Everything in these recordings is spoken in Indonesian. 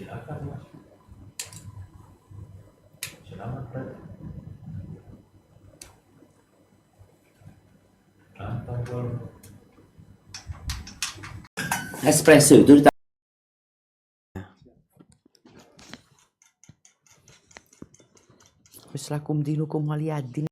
Silakan Mas. Selamat pagi. Espresso itu wis lakum dinukum waliyadin.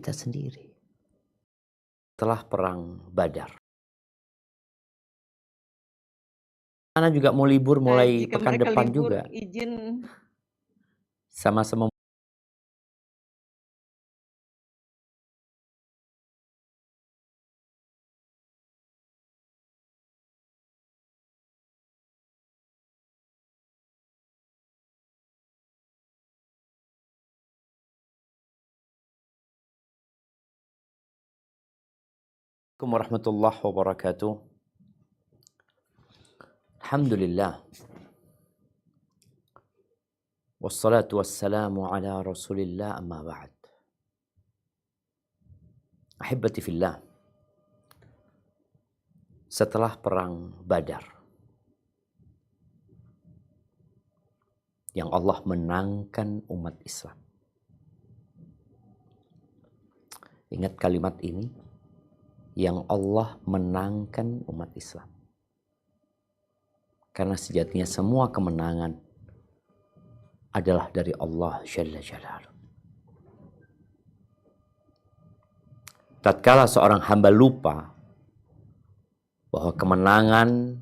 Kita sendiri setelah perang Badar. Ana juga mau libur mulai pekan depan libur, juga. Izin sama-sama. Assalamualaikum warahmatullahi wabarakatuh. Alhamdulillah. Wassalatu wassalamu ala Rasulillah amma ba'd. Ahibbati fillah. Setelah perang Badar yang Allah menangkan umat Islam. Ingat kalimat ini, yang Allah menangkan umat Islam. Karena sejatinya semua kemenangan adalah dari Allah Jalla Jalaluhu. Tatkala seorang hamba lupa bahwa kemenangan,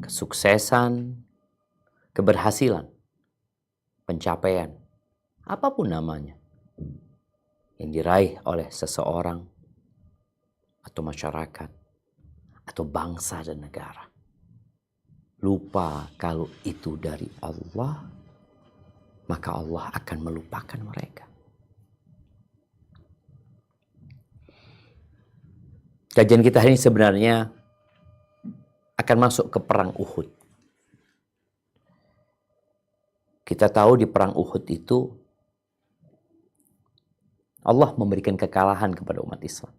kesuksesan, keberhasilan, pencapaian, apapun namanya, yang diraih oleh seseorang atau masyarakat atau bangsa dan negara, lupa kalau itu dari Allah, maka Allah akan melupakan mereka. Kajian kita hari ini sebenarnya akan masuk ke perang Uhud. Kita tahu di perang Uhud itu Allah memberikan kekalahan kepada umat Islam.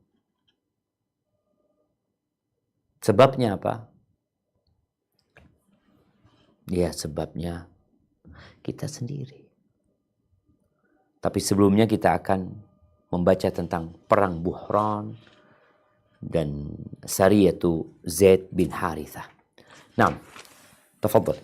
Sebabnya apa? Ya, sebabnya kita sendiri. Tapi sebelumnya kita akan membaca tentang perang Buhran dan Sariyatu Zaid bin Harithah. Nah, tafadhal.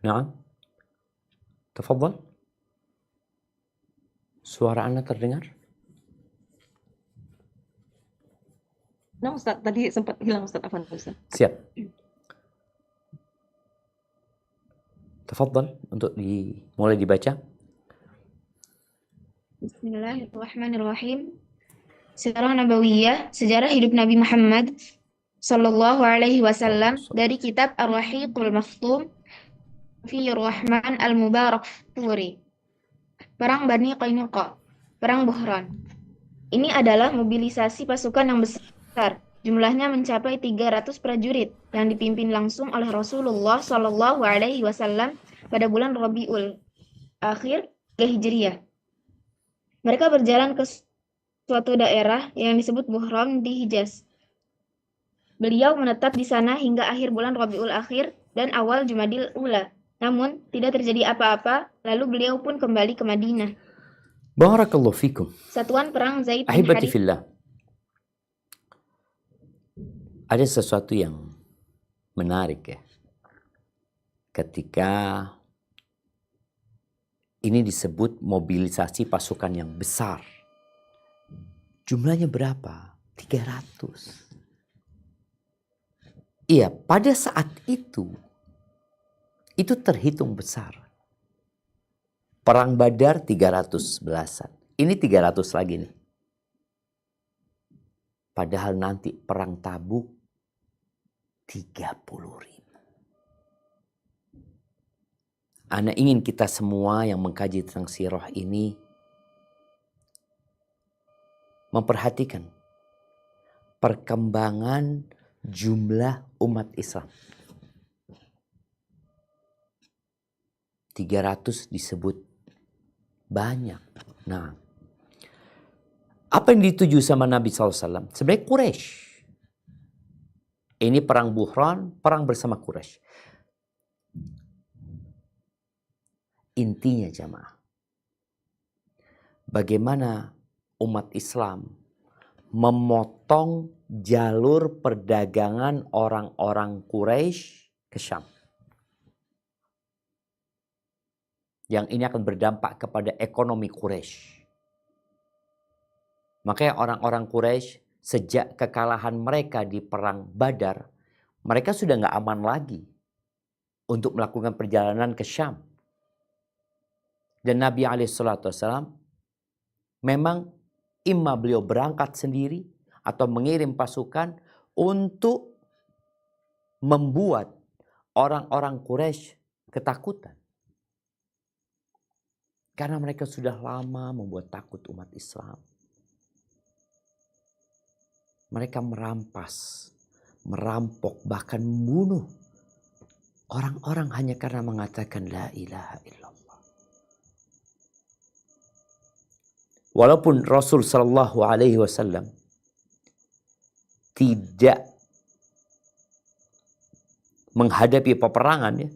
Nah, tafadhal. Suara Anda terdengar? Nah, Ustaz, tadi sempat hilang Ustaz. Afwan, Ustaz. Siap. Tafadhal untuk mulai dibaca. Bismillahirrahmanirrahim. Sirah Nabawiyah, sejarah hidup Nabi Muhammad Sallallahu Alaihi Wasallam dari kitab Ar-Rahiqul Maktum fi Rahman Al-Mubarak Furi. Perang Bani Qainuqa, Perang Buhran. Ini adalah mobilisasi pasukan yang besar. Jumlahnya mencapai 300 prajurit yang dipimpin langsung oleh Rasulullah Sallallahu Alaihi Wasallam pada bulan Rabiul Akhir Hijriyah. Mereka berjalan ke suatu daerah yang disebut Buhran di Hijaz. Beliau menetap di sana hingga akhir bulan Rabiul Akhir dan awal Jumadil Ula. Namun, tidak terjadi apa-apa, lalu beliau pun kembali ke Madinah. Barakallahu fikum. Satuan Perang Zaid bin Ahibati Harith. fillah. Ada sesuatu yang menarik ya. Ketika ini disebut mobilisasi pasukan yang besar. Jumlahnya berapa? 300. Iya, pada saat itu terhitung besar. Perang Badar 300 belasan. Ini 300 lagi nih. Padahal nanti perang Tabuk 30.000. Ana ingin kita semua yang mengkaji tentang sirah ini memperhatikan perkembangan jumlah umat Islam. 300 disebut banyak. Nah, apa yang dituju sama Nabi SAW? Sebenarnya Quraisy. Ini perang Buhran, perang bersama Quraisy. Intinya jamaah, bagaimana umat Islam memotong jalur perdagangan orang-orang Quraisy ke Syam. Yang ini akan berdampak kepada ekonomi Quraisy. Makanya orang-orang Quraisy sejak kekalahan mereka di perang Badar, mereka sudah nggak aman lagi untuk melakukan perjalanan ke Syam. Dan Nabi SAW memang imma beliau berangkat sendiri atau mengirim pasukan untuk membuat orang-orang Quraisy ketakutan. Karena mereka sudah lama membuat takut umat Islam. Mereka merampas, merampok, bahkan membunuh orang-orang hanya karena mengatakan la ilaha illallah. Walaupun Rasul Sallallahu Alaihi Wasallam tidak menghadapi peperangan, ya,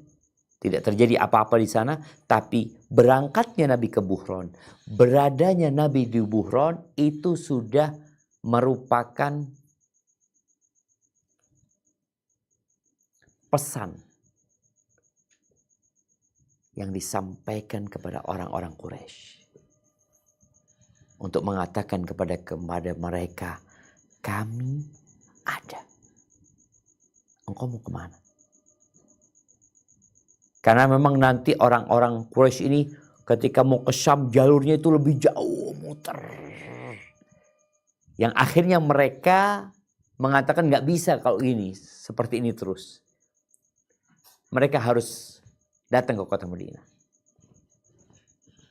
tidak terjadi apa-apa di sana, tapi berangkatnya Nabi ke Buhron, beradanya Nabi di Buhron itu sudah merupakan pesan yang disampaikan kepada orang-orang Quraisy. Untuk mengatakan kepada mereka, kami ada. Engkau mau kemana? Karena memang nanti orang-orang Quraisy ini ketika mau ke Syam jalurnya itu lebih jauh, muter. Yang akhirnya mereka mengatakan nggak bisa kalau ini, seperti ini terus. Mereka harus datang ke kota Madinah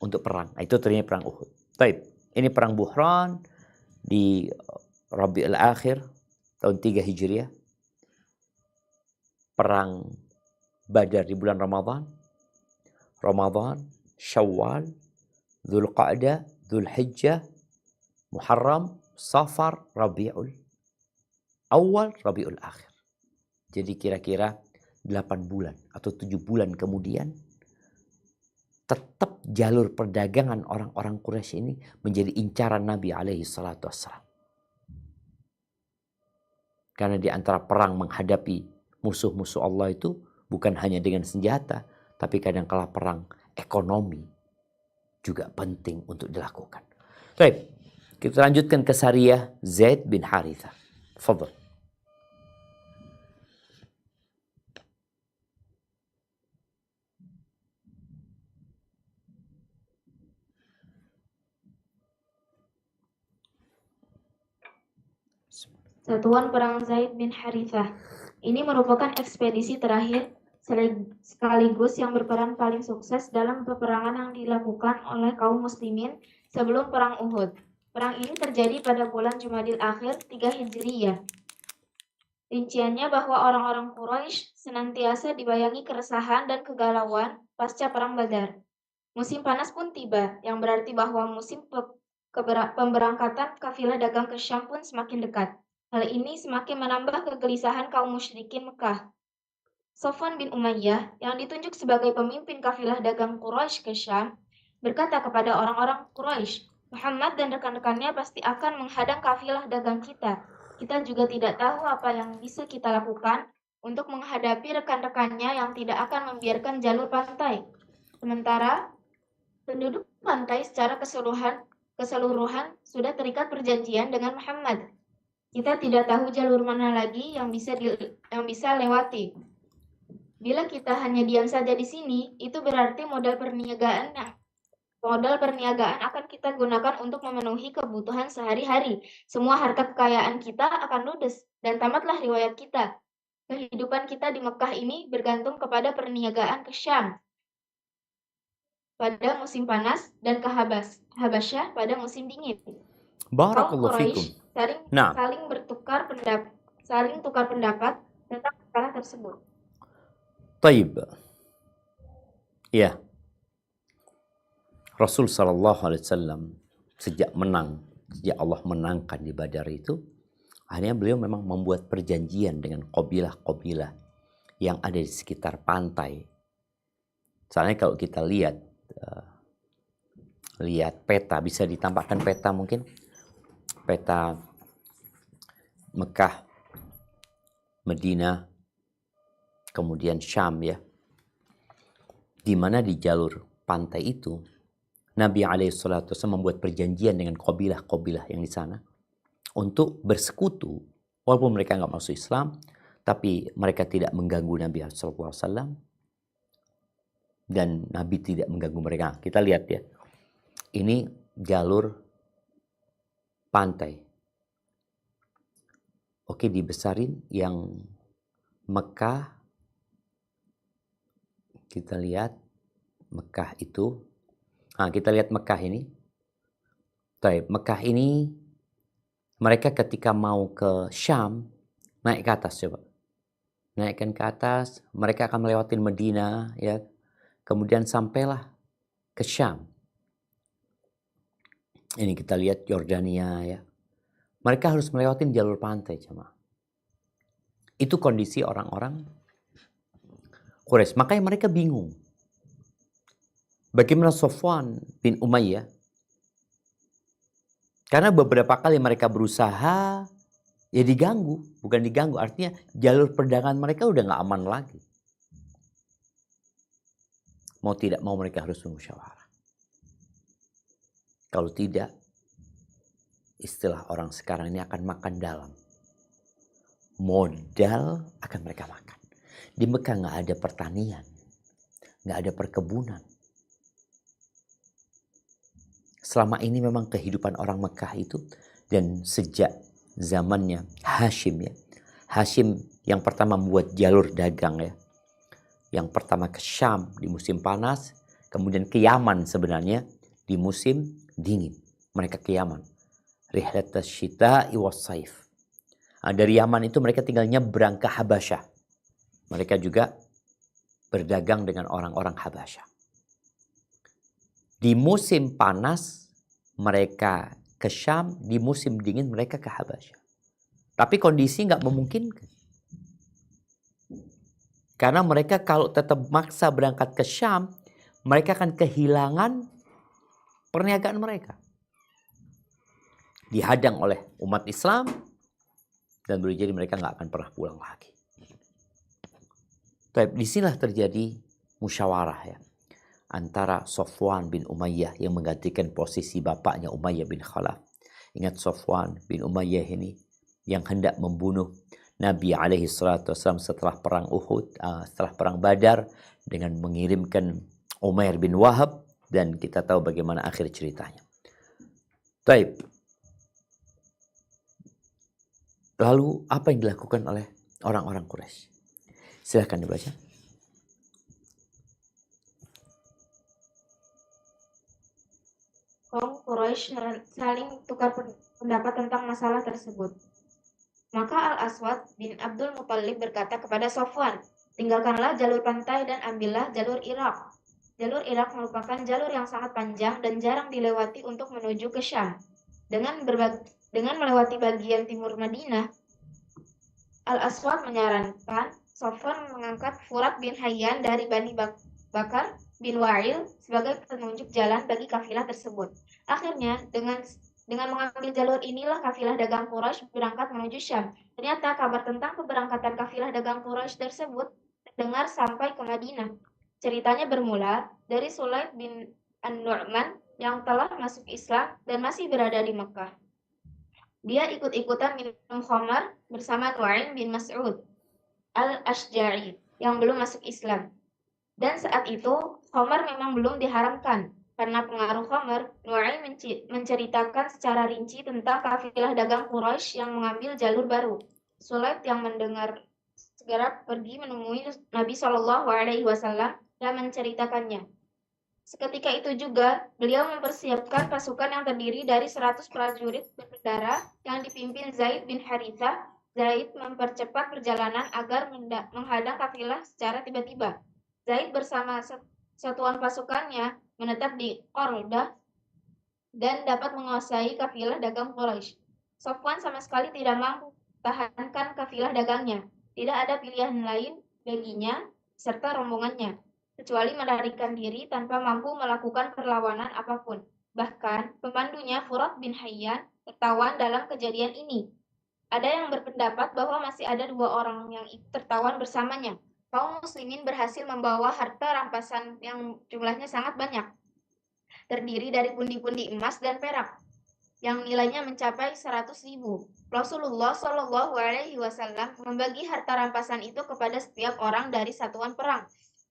untuk perang. Nah, itu terjadi perang Uhud. Baik. Ini perang Buhran di Rabiul Akhir tahun 3 Hijriah. Perang Badar di bulan Ramadan, Syawal, Dzulqa'dah, Dzulhijjah, Muharram, Safar, Rabiul Awal, Rabiul Akhir. Jadi kira-kira 8 bulan atau 7 bulan kemudian tetap jalur perdagangan orang-orang Quraisy ini menjadi incaran Nabi alaihi salatu wassalam. Karena di antara perang menghadapi musuh-musuh Allah itu bukan hanya dengan senjata, tapi kadang-kala perang ekonomi juga penting untuk dilakukan. Baik, kita lanjutkan ke Sariyah Zaid bin Harithah. Fadhal. Satuan Perang Zaid bin Harithah. Ini merupakan ekspedisi terakhir sekaligus yang berperan paling sukses dalam peperangan yang dilakukan oleh kaum muslimin sebelum Perang Uhud. Perang ini terjadi pada bulan Jumadil Akhir 3 Hijriyah. Rinciannya bahwa orang-orang Quraisy senantiasa dibayangi keresahan dan kegalauan pasca Perang Badar. Musim panas pun tiba, yang berarti bahwa musim pemberangkatan kafilah dagang ke Syam pun semakin dekat. Hal ini semakin menambah kegelisahan kaum musyrikin Mekah. Sofwan bin Umayyah yang ditunjuk sebagai pemimpin kafilah dagang Quraisy ke Syam berkata kepada orang-orang Quraisy, Muhammad dan rekan-rekannya pasti akan menghadang kafilah dagang kita. Kita juga tidak tahu apa yang bisa kita lakukan untuk menghadapi rekan-rekannya yang tidak akan membiarkan jalur pantai. Sementara penduduk pantai secara keseluruhan sudah terikat perjanjian dengan Muhammad. Kita tidak tahu jalur mana lagi yang bisa lewati. Bila kita hanya diam saja di sini, itu berarti modal perniagaan akan kita gunakan untuk memenuhi kebutuhan sehari-hari. Semua harta kekayaan kita akan ludes, dan tamatlah riwayat kita. Kehidupan kita di Mekah ini bergantung kepada perniagaan ke Syam pada musim panas dan ke Habasyah pada musim dingin. Kaum Barakallahu fikum. Quraisy Nah, saling tukar pendapat tentang masalah tersebut. taib. Ya. Rasul sallallahu alaihi wasallam sejak Allah menangkan di Badar itu, akhirnya beliau memang membuat perjanjian dengan qabilah-qabilah yang ada di sekitar pantai. Soalnya kalau kita lihat peta, bisa ditampakkan peta mungkin, peta Mekah, Madinah, kemudian Syam ya, di mana di jalur pantai itu Nabi SAW membuat perjanjian dengan qabilah-qabilah yang di sana untuk bersekutu, walaupun mereka nggak masuk Islam, tapi mereka tidak mengganggu Nabi SAW dan Nabi tidak mengganggu mereka. Kita lihat ya, ini jalur pantai. Oke, dibesarin yang Mekah. Kita lihat Mekah itu. Kita lihat Mekah ini. Baik, Mekah ini mereka ketika mau ke Syam naik ke atas coba. Naikkan ke atas, mereka akan melewati Madinah ya. Kemudian sampailah ke Syam. Ini kita lihat Yordania ya. Mereka harus melewati jalur pantai jemaah. Itu kondisi orang-orang Quraisy. Makanya mereka bingung. Bagaimana Safwan bin Umayyah? Karena beberapa kali mereka berusaha, ya diganggu. Bukan diganggu, artinya jalur perdagangan mereka udah gak aman lagi. Mau tidak mau mereka harus bermusyawarah. Kalau tidak, istilah orang sekarang ini akan makan dalam. Modal akan mereka makan. Di Mekah gak ada pertanian, gak ada perkebunan. Selama ini memang kehidupan orang Mekah itu, dan sejak zamannya Hashim ya. Hashim yang pertama membuat jalur dagang ya. Yang pertama ke Syam di musim panas, kemudian ke Yaman sebenarnya di musim dingin. Mereka ke Yaman. Rihlatas syita'i was-saif. Dari Yaman itu mereka tinggal nyebrang ke Habasyah. Mereka juga berdagang dengan orang-orang Habasyah. Di musim panas mereka ke Syam, di musim dingin mereka ke Habasyah. Tapi kondisi nggak memungkinkan. Karena mereka kalau tetap maksa berangkat ke Syam, mereka akan kehilangan perniagaan mereka. Dihadang oleh umat Islam, dan boleh jadi mereka nggak akan pernah pulang lagi. Tapi disinilah terjadi musyawarah ya. Antara Safwan bin Umayyah yang menggantikan posisi bapaknya Umayyah bin Khalaf. Ingat Safwan bin Umayyah ini yang hendak membunuh Nabi SAW setelah perang Uhud, setelah perang Badar, dengan mengirimkan Umair bin Wahab, dan kita tahu bagaimana akhir ceritanya. Baik. Lalu apa yang dilakukan oleh orang-orang Quraisy? Silahkan dibaca. Kaum Quraisy saling tukar pendapat tentang masalah tersebut. Maka Al-Aswad bin Abdul Muthalib berkata kepada Safwan, tinggalkanlah jalur pantai dan ambillah jalur Irak. Jalur Irak merupakan jalur yang sangat panjang dan jarang dilewati untuk menuju ke Syam. Dengan melewati bagian timur Madinah, Al-Aswad menyarankan Safwan mengangkat Furat bin Hayyan dari Bani Bakar bin Wa'il sebagai penunjuk jalan bagi kafilah tersebut. Akhirnya, dengan mengambil jalur inilah kafilah dagang Quraisy berangkat menuju Syam. Ternyata kabar tentang keberangkatan kafilah dagang Quraisy tersebut terdengar sampai ke Madinah. Ceritanya bermula dari Sulaid bin An-Nu'man yang telah masuk Islam dan masih berada di Mekah. Dia ikut-ikutan minum khamar bersama Nu'aim bin Mas'ud al-Ashja'i yang belum masuk Islam. Dan saat itu, khamar memang belum diharamkan. Karena pengaruh khamar, Nu'aim menceritakan secara rinci tentang kafilah dagang Quraisy yang mengambil jalur baru. Sulaid yang mendengar segera pergi menemui Nabi Shallallahu Alaihi Wasallam dan menceritakannya. Seketika itu juga, beliau mempersiapkan pasukan yang terdiri dari 100 prajurit berkendara yang dipimpin Zaid bin Haritha. Zaid mempercepat perjalanan agar menghadang kafilah secara tiba-tiba. Zaid bersama satuan pasukannya menetap di Qordah dan dapat menguasai kafilah dagang Quraisy. Sofwan sama sekali tidak mampu tahankan kafilah dagangnya. Tidak ada pilihan lain baginya serta rombongannya, kecuali melarikan diri tanpa mampu melakukan perlawanan apapun. Bahkan, pemandunya Furat bin Hayyan tertawan dalam kejadian ini. Ada yang berpendapat bahwa masih ada 2 orang yang tertawan bersamanya. Kaum muslimin berhasil membawa harta rampasan yang jumlahnya sangat banyak, terdiri dari pundi-pundi emas dan perak, yang nilainya mencapai 100.000. Rasulullah Shallallahu Alaihi Wasallam membagi harta rampasan itu kepada setiap orang dari satuan perang,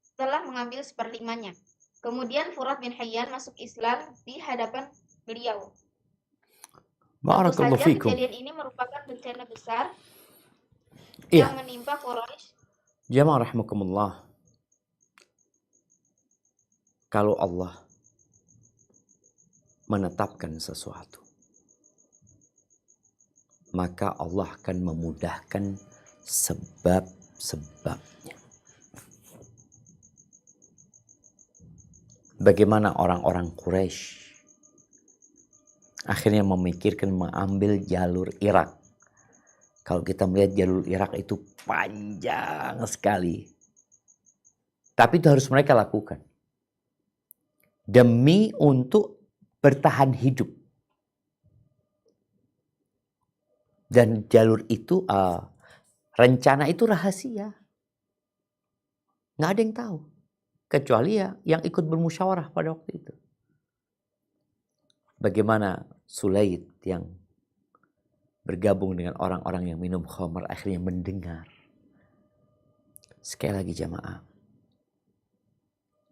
setelah mengambil seperlimanya. Kemudian Furat bin Hayyan masuk Islam di hadapan beliau. Tentu Barakallahu saja fikum. kejadian ini merupakan bencana besar Iya, yang menimpa Quraisy. jamaah rahimakumullah. Kalau Allah menetapkan sesuatu, maka Allah akan memudahkan sebab-sebabnya. Bagaimana orang-orang Quraisy akhirnya memikirkan mengambil jalur Irak. Kalau kita melihat jalur Irak itu panjang sekali. Tapi itu harus mereka lakukan. Demi untuk bertahan hidup. Dan jalur itu, rencana itu rahasia. Nggak ada yang tahu. Kecuali ya yang ikut bermusyawarah pada waktu itu. Bagaimana Sulaid yang bergabung dengan orang-orang yang minum khamar akhirnya mendengar. Sekali lagi jamaah,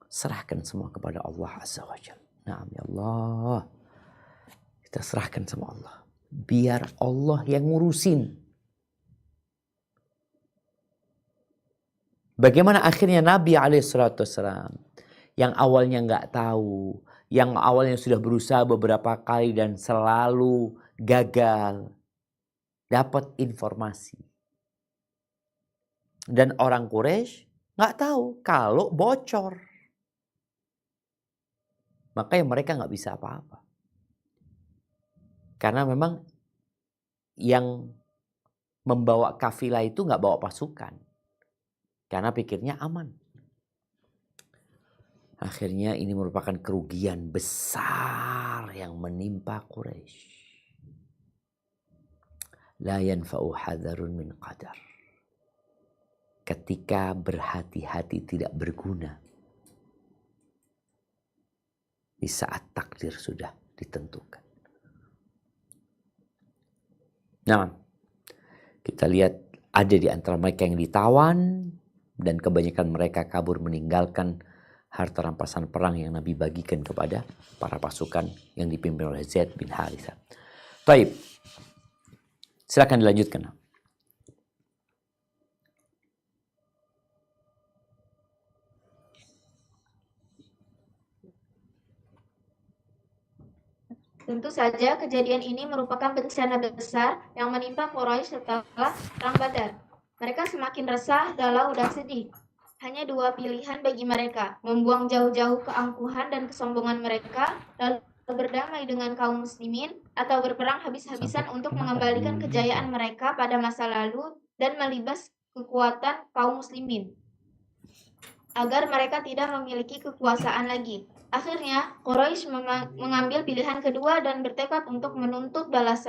serahkan semua kepada Allah Azza wa Jalla. Naam ya Allah. Kita serahkan sama Allah. Biar Allah yang ngurusin. Bagaimana akhirnya Nabi SAW yang awalnya nggak tahu, yang awalnya sudah berusaha beberapa kali dan selalu gagal, dapat informasi. Dan orang Quraisy nggak tahu kalau bocor. Makanya mereka nggak bisa apa-apa. Karena memang yang membawa kafilah itu nggak bawa pasukan. Karena pikirnya aman. Akhirnya ini merupakan kerugian besar yang menimpa Quraisy. La yanfa'u hadarun min qadar. Ketika berhati-hati tidak berguna. Di saat takdir sudah ditentukan. Nah, kita lihat ada di antara mereka yang ditawan dan kebanyakan mereka kabur meninggalkan harta rampasan perang yang Nabi bagikan kepada para pasukan yang dipimpin oleh Zaid bin Haritha. Baik, silakan dilanjutkan. Tentu saja kejadian ini merupakan bencana besar yang menimpa Quraisy setelah Perang Badar. Mereka semakin resah, galau, dan sedih. Hanya 2 pilihan bagi mereka, membuang jauh-jauh keangkuhan dan kesombongan mereka, lalu berdamai dengan kaum muslimin, atau berperang habis-habisan untuk mengembalikan kejayaan mereka pada masa lalu dan melibas kekuatan kaum muslimin. agar mereka tidak memiliki kekuasaan lagi. Akhirnya, Quraisy mengambil pilihan kedua dan bertekad untuk menuntut balas.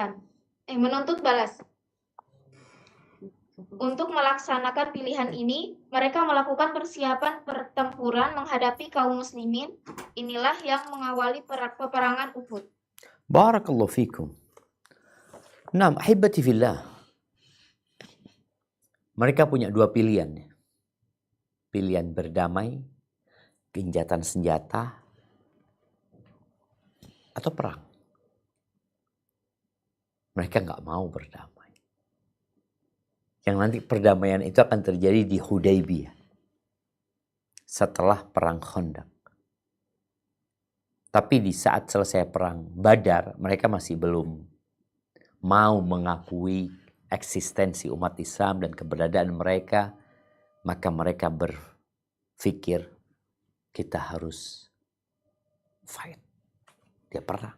Untuk melaksanakan pilihan ini, mereka melakukan persiapan pertempuran menghadapi kaum muslimin. Inilah yang mengawali peperangan Uhud. Barakallahu fikum. Nah, ahibati fillah. Mereka punya dua pilihan. Pilihan berdamai, gencatan senjata, atau perang. Mereka nggak mau berdamai. Yang nanti perdamaian itu akan terjadi di Hudaybiyah. Setelah perang Khandaq. Tapi di saat selesai perang Badar, mereka masih belum mau mengakui eksistensi umat Islam dan keberadaan mereka. Maka mereka berpikir, kita harus fight. Dia perang.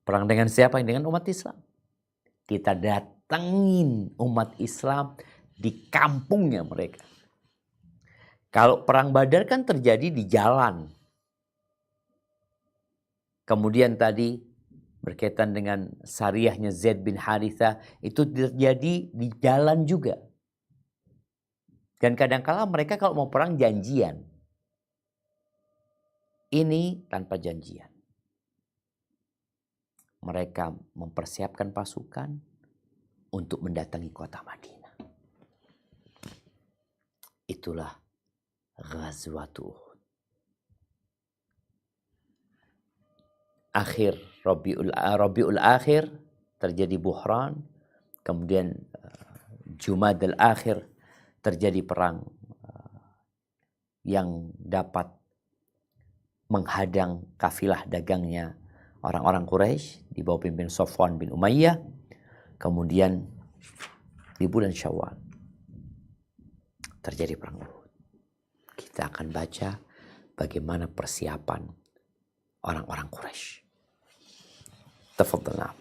Perang dengan siapa? Dengan umat Islam. Kita datengin umat Islam di kampungnya mereka. Kalau perang Badar kan terjadi di jalan. Kemudian tadi berkaitan dengan syariahnya Zaid bin Harithah itu terjadi di jalan juga. Dan kadang-kala mereka kalau mau perang janjian. Ini tanpa janjian. Mereka mempersiapkan pasukan untuk mendatangi kota Madinah. Itulah Ghazwatu Uhud. Akhir Rabiul Akhir terjadi buhran, kemudian Jumadal Akhir terjadi perang yang dapat menghadang kafilah dagangnya orang-orang Quraisy di bawah pimpin Safwan bin Umayyah. Kemudian di bulan Syawal terjadi perang Uhud. Kita akan baca bagaimana persiapan orang-orang Quraisy. Tafadhal.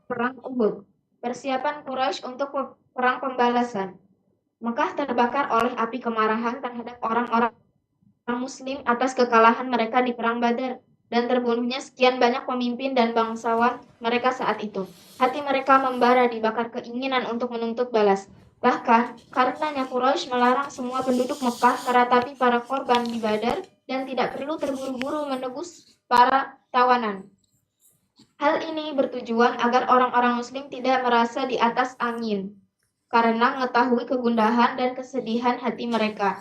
Perang Uhud. Persiapan Quraisy untuk perang pembalasan. Mekah terbakar oleh api kemarahan terhadap orang-orang Muslim atas kekalahan mereka di perang Badar dan terbunuhnya sekian banyak pemimpin dan bangsawan mereka saat itu. Hati mereka membara dibakar keinginan untuk menuntut balas. Bahkan, karenanya Quraisy melarang semua penduduk Mekah meratapi para korban di Badar dan tidak perlu terburu-buru menebus para tawanan. Hal ini bertujuan agar orang-orang Muslim tidak merasa di atas angin, karena mengetahui kegundahan dan kesedihan hati mereka.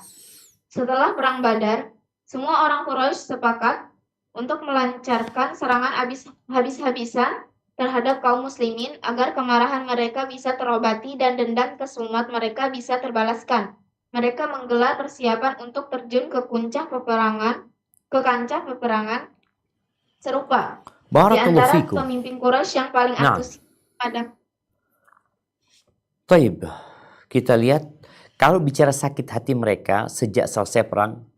Setelah perang Badar, semua orang Quraisy sepakat untuk melancarkan serangan habis-habisan terhadap kaum muslimin agar kemarahan mereka bisa terobati dan dendam kesumat mereka bisa terbalaskan. Mereka menggelar persiapan untuk terjun ke kancah peperangan serupa. Di Barakallahu antara fikum. pemimpin Quraisy yang paling Nah. antusias pada Taib, kita lihat kalau bicara sakit hati mereka sejak selesai perang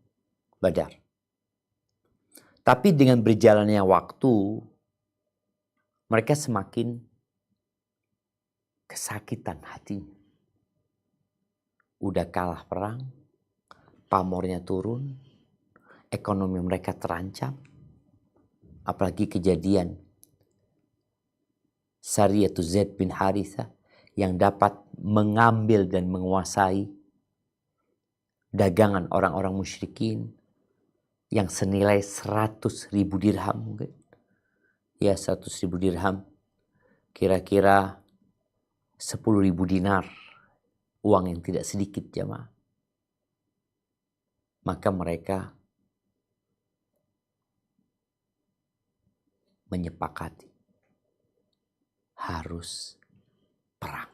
Badar. Tapi dengan berjalannya waktu, mereka semakin kesakitan hati. Udah kalah perang, pamornya turun, ekonomi mereka terancam. Apalagi kejadian Sariyatu Zaid bin Harithah yang dapat mengambil dan menguasai dagangan orang-orang musyrikin yang senilai 100.000 dirham mungkin. Ya 100.000 dirham kira-kira 10.000 dinar, uang yang tidak sedikit jemaah. Maka mereka menyepakati harus perang,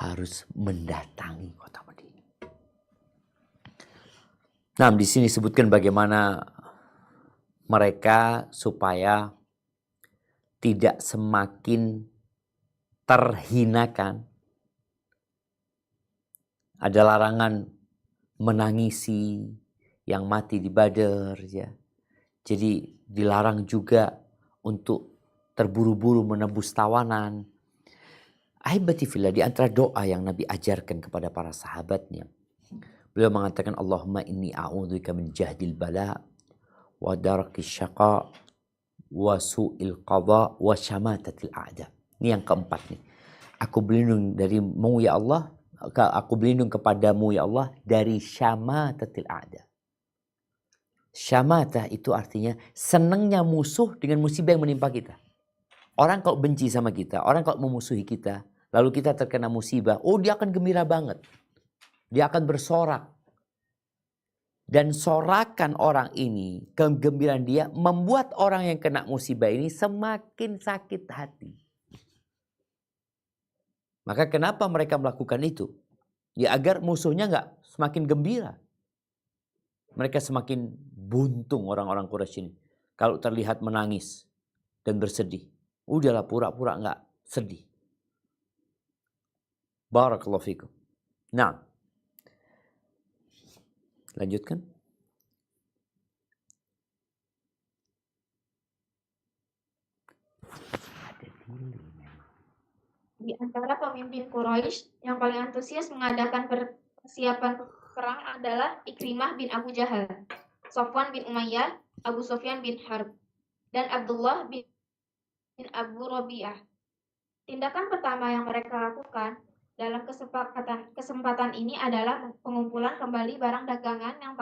harus mendatangi kota Madinah. Nah, di sini disebutkan bagaimana mereka supaya tidak semakin terhinakan. Ada larangan menangisi yang mati di Badar, ya. Jadi dilarang juga untuk terburu-buru menebus tawanan. Ahibati fillah, di antara doa yang Nabi ajarkan kepada para sahabatnya, beliau mengatakan, Allahumma inni a'udzubika min jahdil bala wa darakis syaqa wa su'il qadha wa syamatatil a'da. Ini yang keempat nih. Aku berlindung darimu ya Allah, aku berlindung kepadamu ya Allah dari syamatatil a'da. Syamatah itu artinya senangnya musuh dengan musibah yang menimpa kita. Orang kalau benci sama kita, orang kalau memusuhi kita, lalu kita terkena musibah, oh dia akan gembira banget. Dia akan bersorak. Dan sorakan orang ini, kegembiraan dia membuat orang yang kena musibah ini semakin sakit hati. Maka kenapa mereka melakukan itu? Ya agar musuhnya nggak semakin gembira. Mereka semakin buntung orang-orang Quraisy ini. Kalau terlihat menangis dan bersedih. Udahlah pura-pura nggak sedih. Barakallahu fikum. Nah, lanjutkan. Di antara pemimpin Quraisy yang paling antusias mengadakan persiapan perang adalah Ikrimah bin Abu Jahal, Safwan bin Umayyah, Abu Sufyan bin Harb, dan Abdullah bin Abu Rabi'ah. Tindakan pertama yang mereka lakukan dalam kesempatan ini adalah pengumpulan kembali barang dagangan yang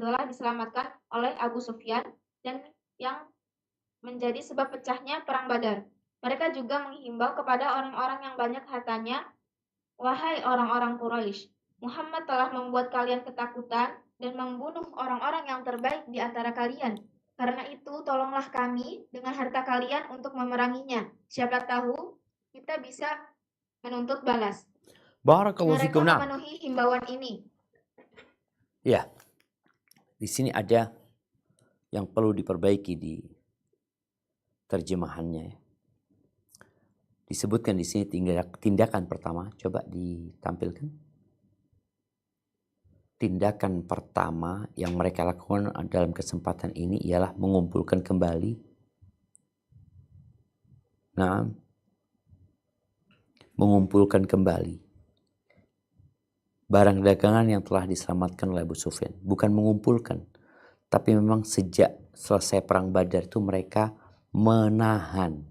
telah diselamatkan oleh Abu Sufyan dan yang menjadi sebab pecahnya perang Badar. Mereka juga menghimbau kepada orang-orang yang banyak hartanya, wahai orang-orang Quraisy, Muhammad telah membuat kalian ketakutan dan membunuh orang-orang yang terbaik di antara kalian. Karena itu, tolonglah kami dengan harta kalian untuk memeranginya. Siapa tahu kita bisa menuntut balas. Barakallahu Mereka fikum. Nah, memenuhi himbauan ini. ya, di sini ada yang perlu diperbaiki di terjemahannya. Disebutkan di sini tindakan pertama, coba ditampilkan. Tindakan pertama yang mereka lakukan dalam kesempatan ini ialah mengumpulkan kembali. Nah, mengumpulkan kembali barang dagangan yang telah diselamatkan oleh Abu Sufyan. Bukan mengumpulkan, tapi memang sejak selesai perang Badar itu mereka menahan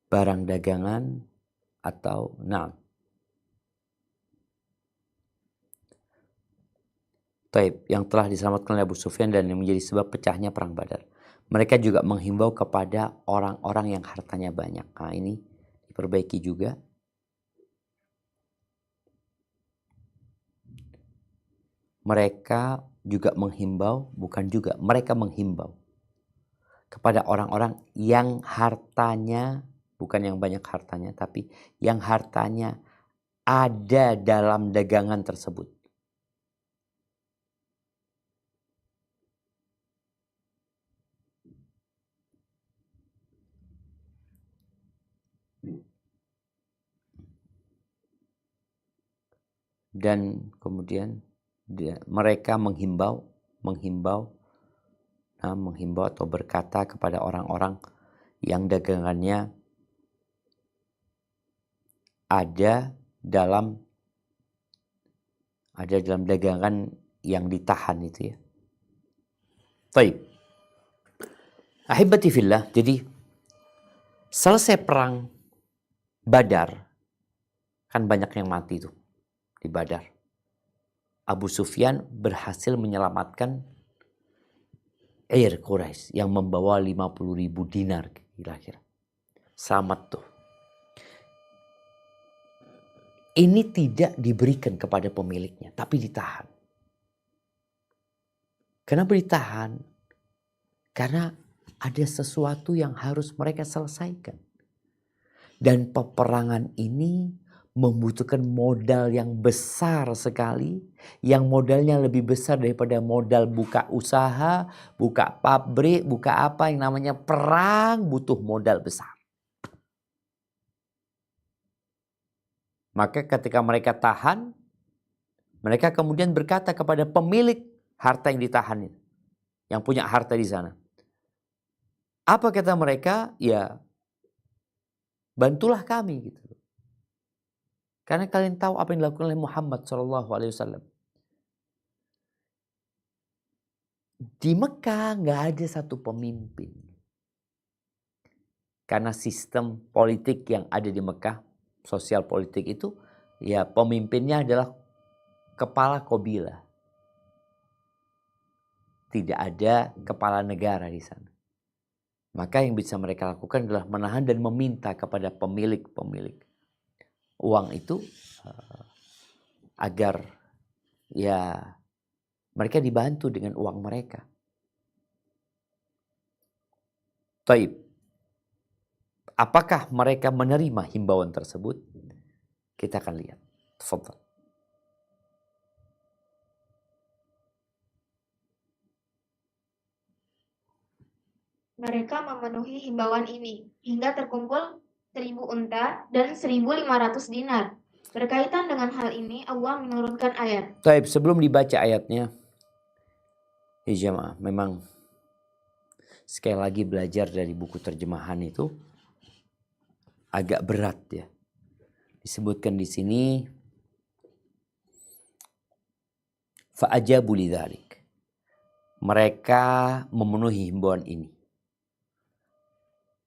barang dagangan atau yang telah diselamatkan oleh Abu Sufyan dan yang menjadi sebab pecahnya perang Badar. Mereka juga menghimbau kepada orang-orang yang hartanya banyak. Nah, ini diperbaiki juga. Mereka juga menghimbau, mereka menghimbau kepada orang-orang yang hartanya, bukan yang banyak hartanya, tapi yang hartanya ada dalam dagangan tersebut. Dan kemudian mereka menghimbau atau berkata kepada orang-orang yang dagangannya ada dalam dagangan yang ditahan itu ya. Baik. Ahibati fillah, jadi selesai perang Badar kan banyak yang mati tuh di Badar. Abu Sufyan berhasil menyelamatkan Quraisy yang membawa 50.000 dinar kira-kira. Selamat tuh. Ini tidak diberikan kepada pemiliknya, tapi ditahan. Kenapa ditahan? Karena ada sesuatu yang harus mereka selesaikan. Dan peperangan ini membutuhkan modal yang besar sekali, yang modalnya lebih besar daripada modal buka usaha, buka pabrik, buka apa yang namanya perang, butuh modal besar. Maka ketika mereka tahan, mereka kemudian berkata kepada pemilik harta yang ditahan itu, yang punya harta di sana. Apa kata mereka? Ya, bantulah kami gitu. Karena kalian tahu apa yang dilakukan oleh Muhammad SAW. Di Mekah nggak ada satu pemimpin. Karena sistem politik yang ada di Mekah, sosial politik itu, ya pemimpinnya adalah kepala kabilah. Tidak ada kepala negara di sana. Maka yang bisa mereka lakukan adalah menahan dan meminta kepada pemilik-pemilik uang itu agar ya mereka dibantu dengan uang mereka. Taib. Apakah mereka menerima himbauan tersebut? Kita akan lihat. Tafadhal. Mereka memenuhi himbauan ini hingga terkumpul 1.000 unta dan 1.500 dinar. Berkaitan dengan hal ini, Allah menurunkan ayat. Taib, sebelum dibaca ayatnya, ya jemaah, memang sekali lagi belajar dari buku terjemahan itu agak berat ya. Disebutkan di sini fa'ajabu lidzalik. Mereka memenuhi himbauan ini.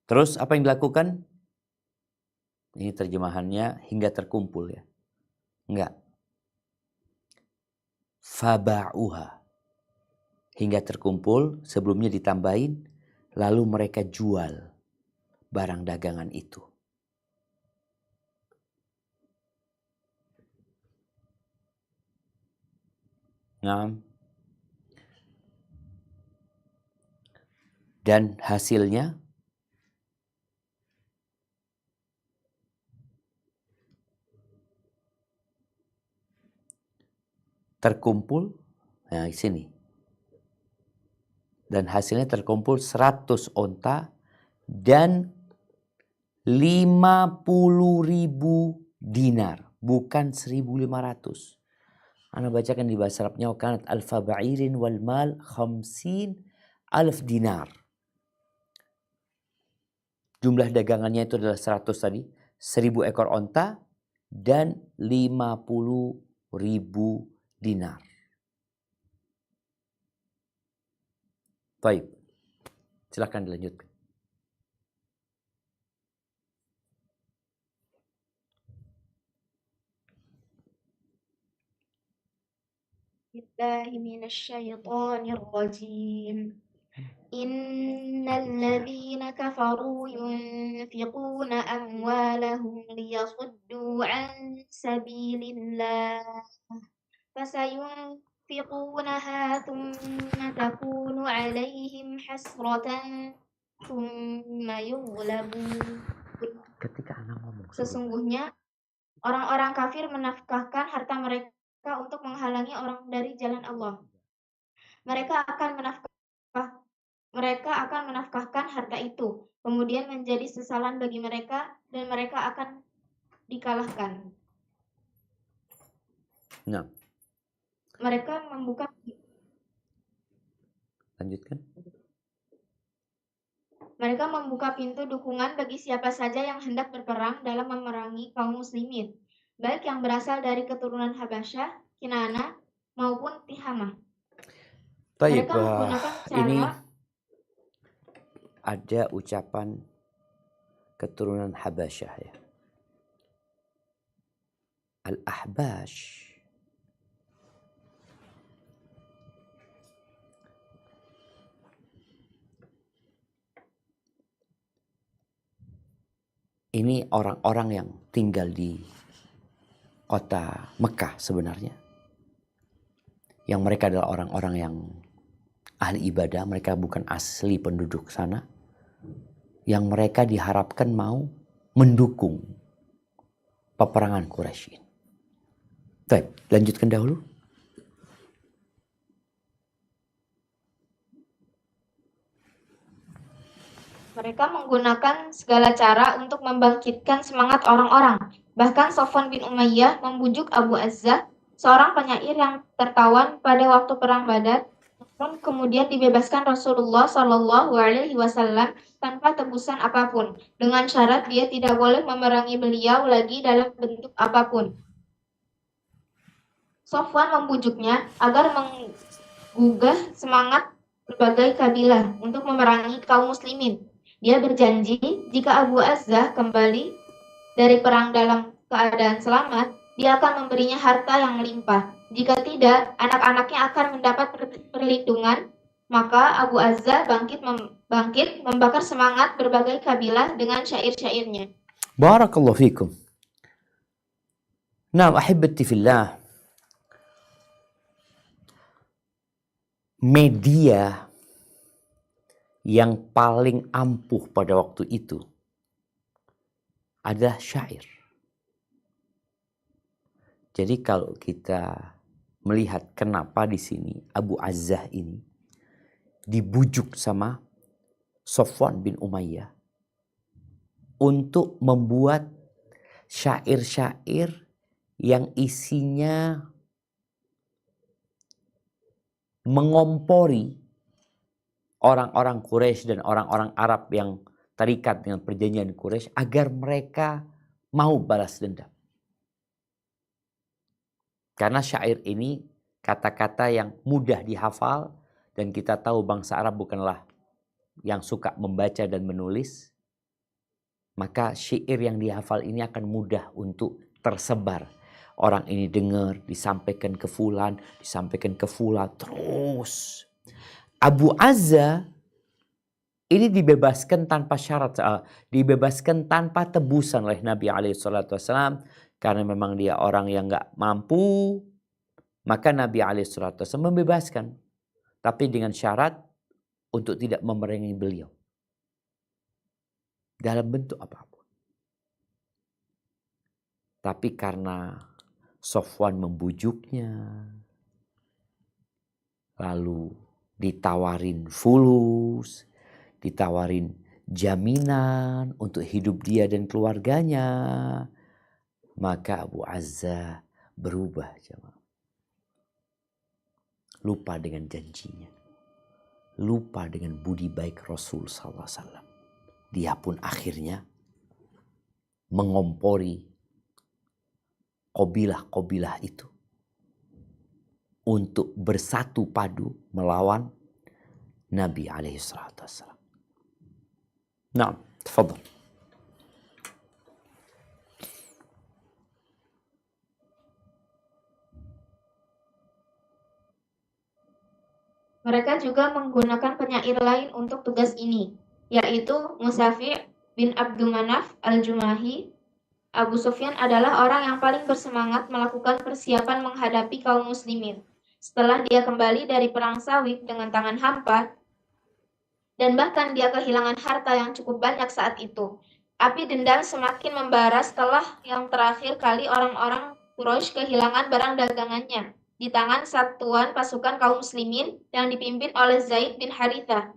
Terus apa yang dilakukan? Ini terjemahannya hingga terkumpul ya. Enggak. Faba'uha. Hingga terkumpul, sebelumnya ditambahin, lalu mereka jual barang dagangan itu. Nah, dan hasilnya terkumpul, nah di sini. Dan hasilnya terkumpul 100 onta dan 50.000 dinar, bukan 1.500. Ana bacakan di bahasa Arabnya, kanat alfa ba'irin wal mal 50.000 dinar. Jumlah dagangannya itu adalah 100 tadi, 1.000 ekor onta dan 50.000 dinar. Baik, silakan dilanjutkan. Billahi minasyaitonir rajim. Innal ladzina kafaru yunfiquna amwalahum liyasuddu an sabilillah fasayunfiqunaha thumma takunu alaihim hasratan thumma yughlabun. Ketika Ana ngomong Sesungguhnya orang-orang kafir menafkahkan harta mereka untuk menghalangi orang dari jalan Allah. Mereka akan menafkahkan harta itu, kemudian menjadi sesalan bagi mereka dan mereka akan dikalahkan. Nah, Mereka membuka lanjutkan. Mereka membuka pintu dukungan bagi siapa saja yang hendak berperang dalam memerangi kaum muslimin, baik yang berasal dari keturunan Habasyah, Kinana, maupun Tihamah. Taib, Mereka menggunakan ini cara ada ucapan keturunan Habasyah ya. Al-Ahbash. Ini orang-orang yang tinggal di kota Mekah sebenarnya. Yang mereka adalah orang-orang yang ahli ibadah, mereka bukan asli penduduk sana. Yang mereka diharapkan mau mendukung peperangan Quraisy ini. Baik, lanjutkan dahulu. Mereka menggunakan segala cara untuk membangkitkan semangat orang-orang. Bahkan Safwan bin Umayyah membujuk Abu Azzah, seorang penyair yang tertawan pada waktu perang Badar, Kemudian dibebaskan Rasulullah Shallallahu Alaihi Wasallam tanpa tebusan apapun, dengan syarat dia tidak boleh memerangi beliau lagi dalam bentuk apapun. Sofwan membujuknya agar menggugah semangat berbagai kabilah untuk memerangi kaum muslimin. Dia berjanji jika Abu Azzah kembali dari perang dalam keadaan selamat, dia akan memberinya harta yang melimpah. Jika tidak, anak-anaknya akan mendapat perlindungan. Maka Abu Azzah bangkit membakar semangat berbagai kabilah dengan syair-syairnya. Barakallahu fikum. Nah, ahibati fillah. Media yang paling ampuh pada waktu itu adalah syair. Jadi kalau kita melihat kenapa di sini Abu Azzah ini dibujuk sama Sofwan bin Umayyah untuk membuat syair-syair yang isinya mengompori orang-orang Quraisy dan orang-orang Arab yang terikat dengan perjanjian Quraisy agar mereka mau balas dendam. Karena syair ini kata-kata yang mudah dihafal dan kita tahu bangsa Arab bukanlah yang suka membaca dan menulis. Maka syair yang dihafal ini akan mudah untuk tersebar. Orang ini dengar, disampaikan ke fulan, terus. Abu Azzah ini dibebaskan tanpa syarat, dibebaskan tanpa tebusan oleh Nabi SAW. Karena memang dia orang yang gak mampu, maka Nabi SAW membebaskan. Tapi dengan syarat untuk tidak memerangi beliau. Dalam bentuk apapun. Tapi karena Sofwan membujuknya, lalu ditawarin fulus, ditawarin jaminan untuk hidup dia dan keluarganya, maka Abu Azzah berubah. Lupa dengan janjinya. Lupa dengan budi baik Rasul SAW. Dia pun akhirnya mengompori kabilah-kabilah itu untuk bersatu padu melawan Nabi SAW. Nah, tafadhal. Mereka juga menggunakan penyair lain untuk tugas ini, yaitu Musafi' bin Abdulmanaf al-Jumahi. Abu Sufyan adalah orang yang paling bersemangat melakukan persiapan menghadapi kaum muslimin. Setelah dia kembali dari perang Sawik dengan tangan hampa, dan bahkan dia kehilangan harta yang cukup banyak saat itu. Api dendam semakin membara setelah yang terakhir kali orang-orang Quraisy kehilangan barang dagangannya di tangan satuan pasukan kaum muslimin yang dipimpin oleh Zaid bin Harithah.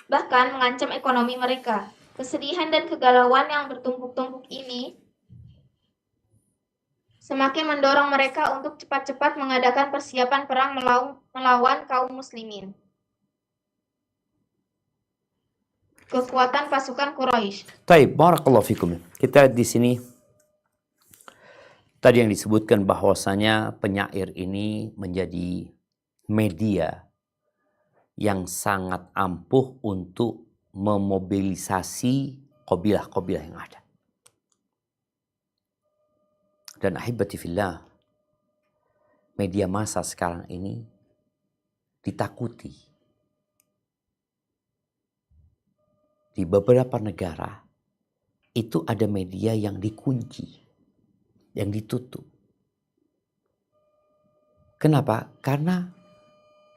Bahkan mengancam ekonomi mereka. Kesedihan dan kegalauan yang bertumpuk-tumpuk ini semakin mendorong mereka untuk cepat-cepat mengadakan persiapan perang melawan kaum muslimin. Kekuatan pasukan Quraisy. Taib, barakallahu fikum. Kita di sini tadi yang disebutkan bahwasanya penyair ini menjadi media yang sangat ampuh untuk memobilisasi kabilah-kabilah yang ada. Dan ahibati fillah, media massa sekarang ini ditakuti. Di beberapa negara itu ada media yang dikunci, yang ditutup. Kenapa? Karena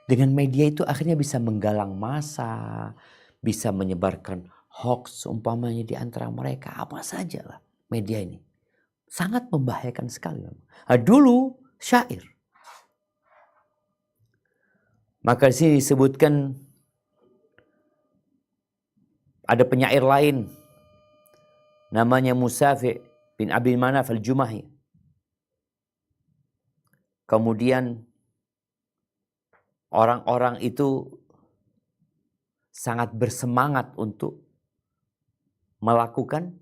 dengan media itu akhirnya bisa menggalang massa, bisa menyebarkan hoax umpamanya di antara mereka, apa saja lah media ini. Sangat membahayakan sekali. Nah, dulu syair. Maka di sini disebutkan ada penyair lain namanya Musafi' bin Abdul Manaf al-Jumahi. Kemudian orang-orang itu sangat bersemangat untuk melakukan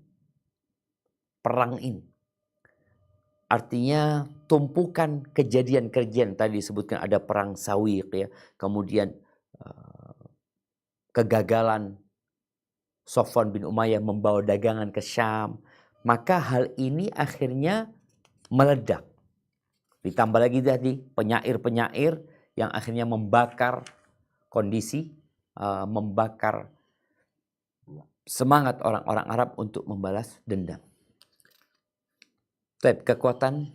perang ini. Artinya tumpukan kejadian-kejadian tadi disebutkan ada perang Sawiq ya, kemudian kegagalan Safwan bin Umayyah membawa dagangan ke Syam, maka hal ini akhirnya meledak. Ditambah lagi tadi penyair-penyair yang akhirnya membakar kondisi, membakar semangat orang-orang Arab untuk membalas dendam. Kekuatan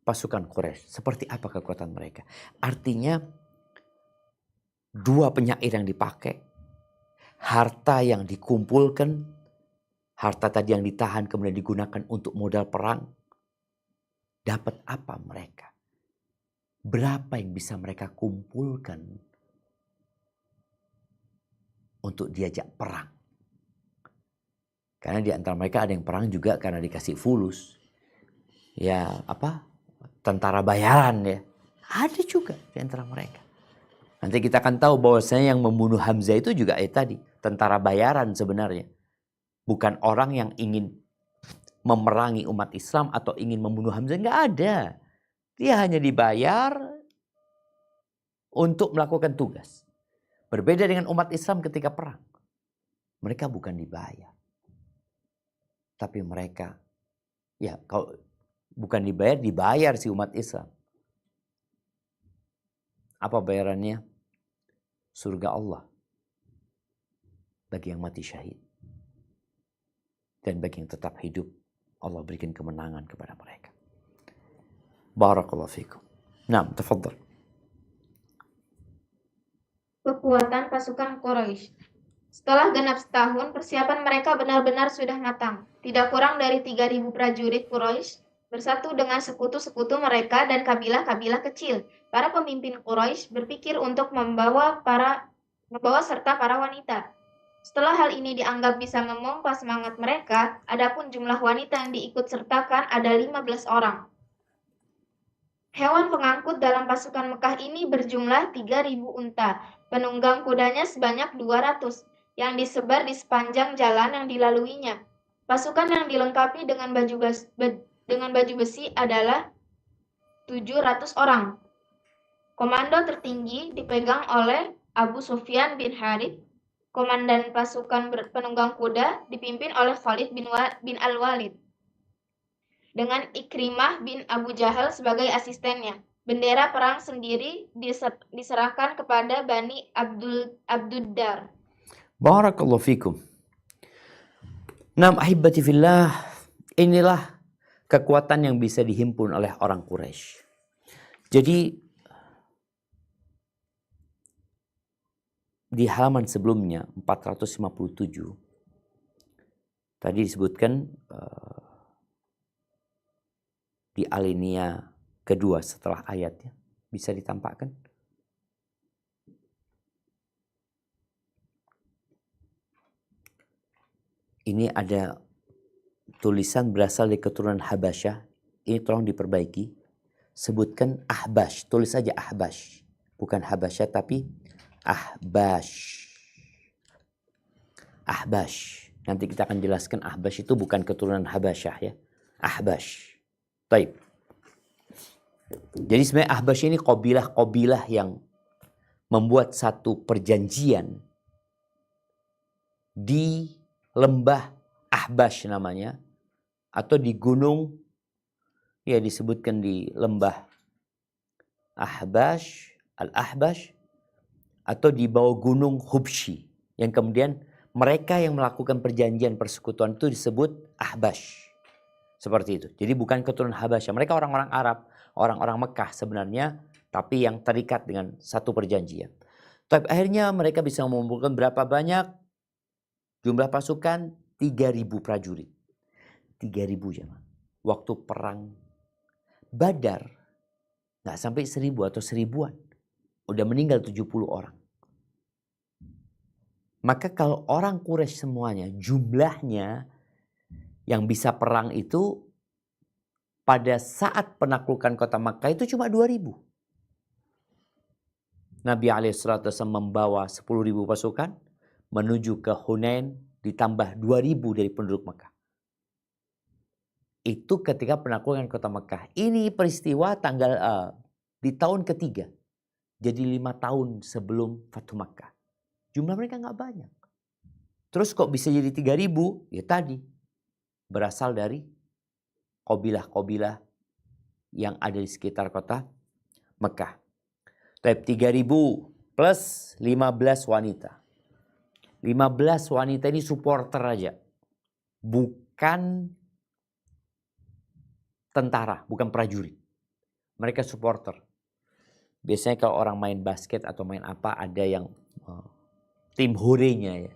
pasukan Quraisy, seperti apa kekuatan mereka? Artinya dua penyair yang dipakai, harta yang dikumpulkan, harta tadi yang ditahan kemudian digunakan untuk modal perang. Dapat apa mereka? Berapa yang bisa mereka kumpulkan untuk diajak perang? Karena di antara mereka ada yang perang juga karena dikasih fulus. Ya tentara bayaran ya. Ada juga di antara mereka. Nanti kita akan tahu bahwasanya yang membunuh Hamzah itu juga tadi tentara bayaran sebenarnya. Bukan orang yang ingin memerangi umat Islam atau ingin membunuh Hamzah, nggak ada. Dia hanya dibayar untuk melakukan tugas. Berbeda dengan umat Islam ketika perang. Mereka bukan dibayar. Tapi mereka, ya kalau bukan dibayar si umat Islam. Apa bayarannya? Surga Allah. Bagi yang mati syahid. Dan bagi yang tetap hidup, Allah berikan kemenangan kepada mereka. Barakallahu fikum. Naam, tafadhal. Kekuatan pasukan Quraisy. Setelah genap setahun, persiapan mereka benar-benar sudah matang. Tidak kurang dari 3.000 prajurit Quraisy bersatu dengan sekutu-sekutu mereka dan kabilah-kabilah kecil. Para pemimpin Quraisy berpikir untuk membawa serta para wanita. Setelah hal ini dianggap bisa memompa semangat mereka, adapun jumlah wanita yang diikut sertakan ada 15 orang. Hewan pengangkut dalam pasukan Mekah ini berjumlah 3.000 unta. Penunggang kudanya sebanyak 200 yang disebar di sepanjang jalan yang dilaluinya. Pasukan yang dilengkapi dengan baju besi adalah 700 orang. Komando tertinggi dipegang oleh Abu Sufyan bin Harith. Komandan pasukan penunggang kuda dipimpin oleh Khalid bin Al-Walid. Dengan Ikrimah bin Abu Jahal sebagai asistennya. Bendera perang sendiri diserahkan kepada Bani Abduddar. Barakallahu fikum. Naam ahibati fillah, inilah kekuatan yang bisa dihimpun oleh orang Quraisy. Jadi di halaman sebelumnya 457 tadi disebutkan di alinea kedua setelah ayatnya, bisa ditampakkan. Ini ada tulisan berasal dari keturunan Habasyah. Ini tolong diperbaiki. Sebutkan Ahbash, tulis saja Ahbash. Bukan Habasyah tapi Ahbash. Ahbash. Nanti kita akan jelaskan Ahbash itu bukan keturunan Habasyah ya. Ahbash. Baik. Jadi sebenarnya Ahbash ini kabilah-kabilah yang membuat satu perjanjian di lembah Ahbash namanya, atau di gunung, ya disebutkan di lembah Ahbash, Al-Ahbash, atau di bawah gunung Hubshi, yang kemudian mereka yang melakukan perjanjian persekutuan itu disebut Ahbash. Seperti itu. Jadi bukan keturunan Habasyah. Mereka orang-orang Arab, orang-orang Mekah sebenarnya, tapi yang terikat dengan satu perjanjian. Tapi akhirnya mereka bisa mengumpulkan berapa banyak jumlah pasukan? 3.000 prajurit. 3.000 jemaah. Waktu perang Badar nggak sampai 1.000 atau 1.000-an. Udah meninggal 70 orang. Maka kalau orang Quraisy semuanya jumlahnya yang bisa perang itu pada saat penaklukan kota Makkah itu cuma 2.000. Nabi SAW membawa 10.000 pasukan menuju ke Hunain, ditambah 2.000 dari penduduk Mekah. Itu ketika penaklukan kota Mekah. Ini peristiwa di tahun ketiga. Jadi 5 tahun sebelum Fathu Makkah. Jumlah mereka nggak banyak. Terus kok bisa jadi 3.000? Ya tadi. Berasal dari kabilah-kabilah yang ada di sekitar kota Mekah. Tapi 3.000 plus 15 wanita. 15 wanita ini supporter aja. Bukan tentara, bukan prajurit. Mereka supporter. Biasanya kalau orang main basket atau main apa, ada yang tim horenya ya,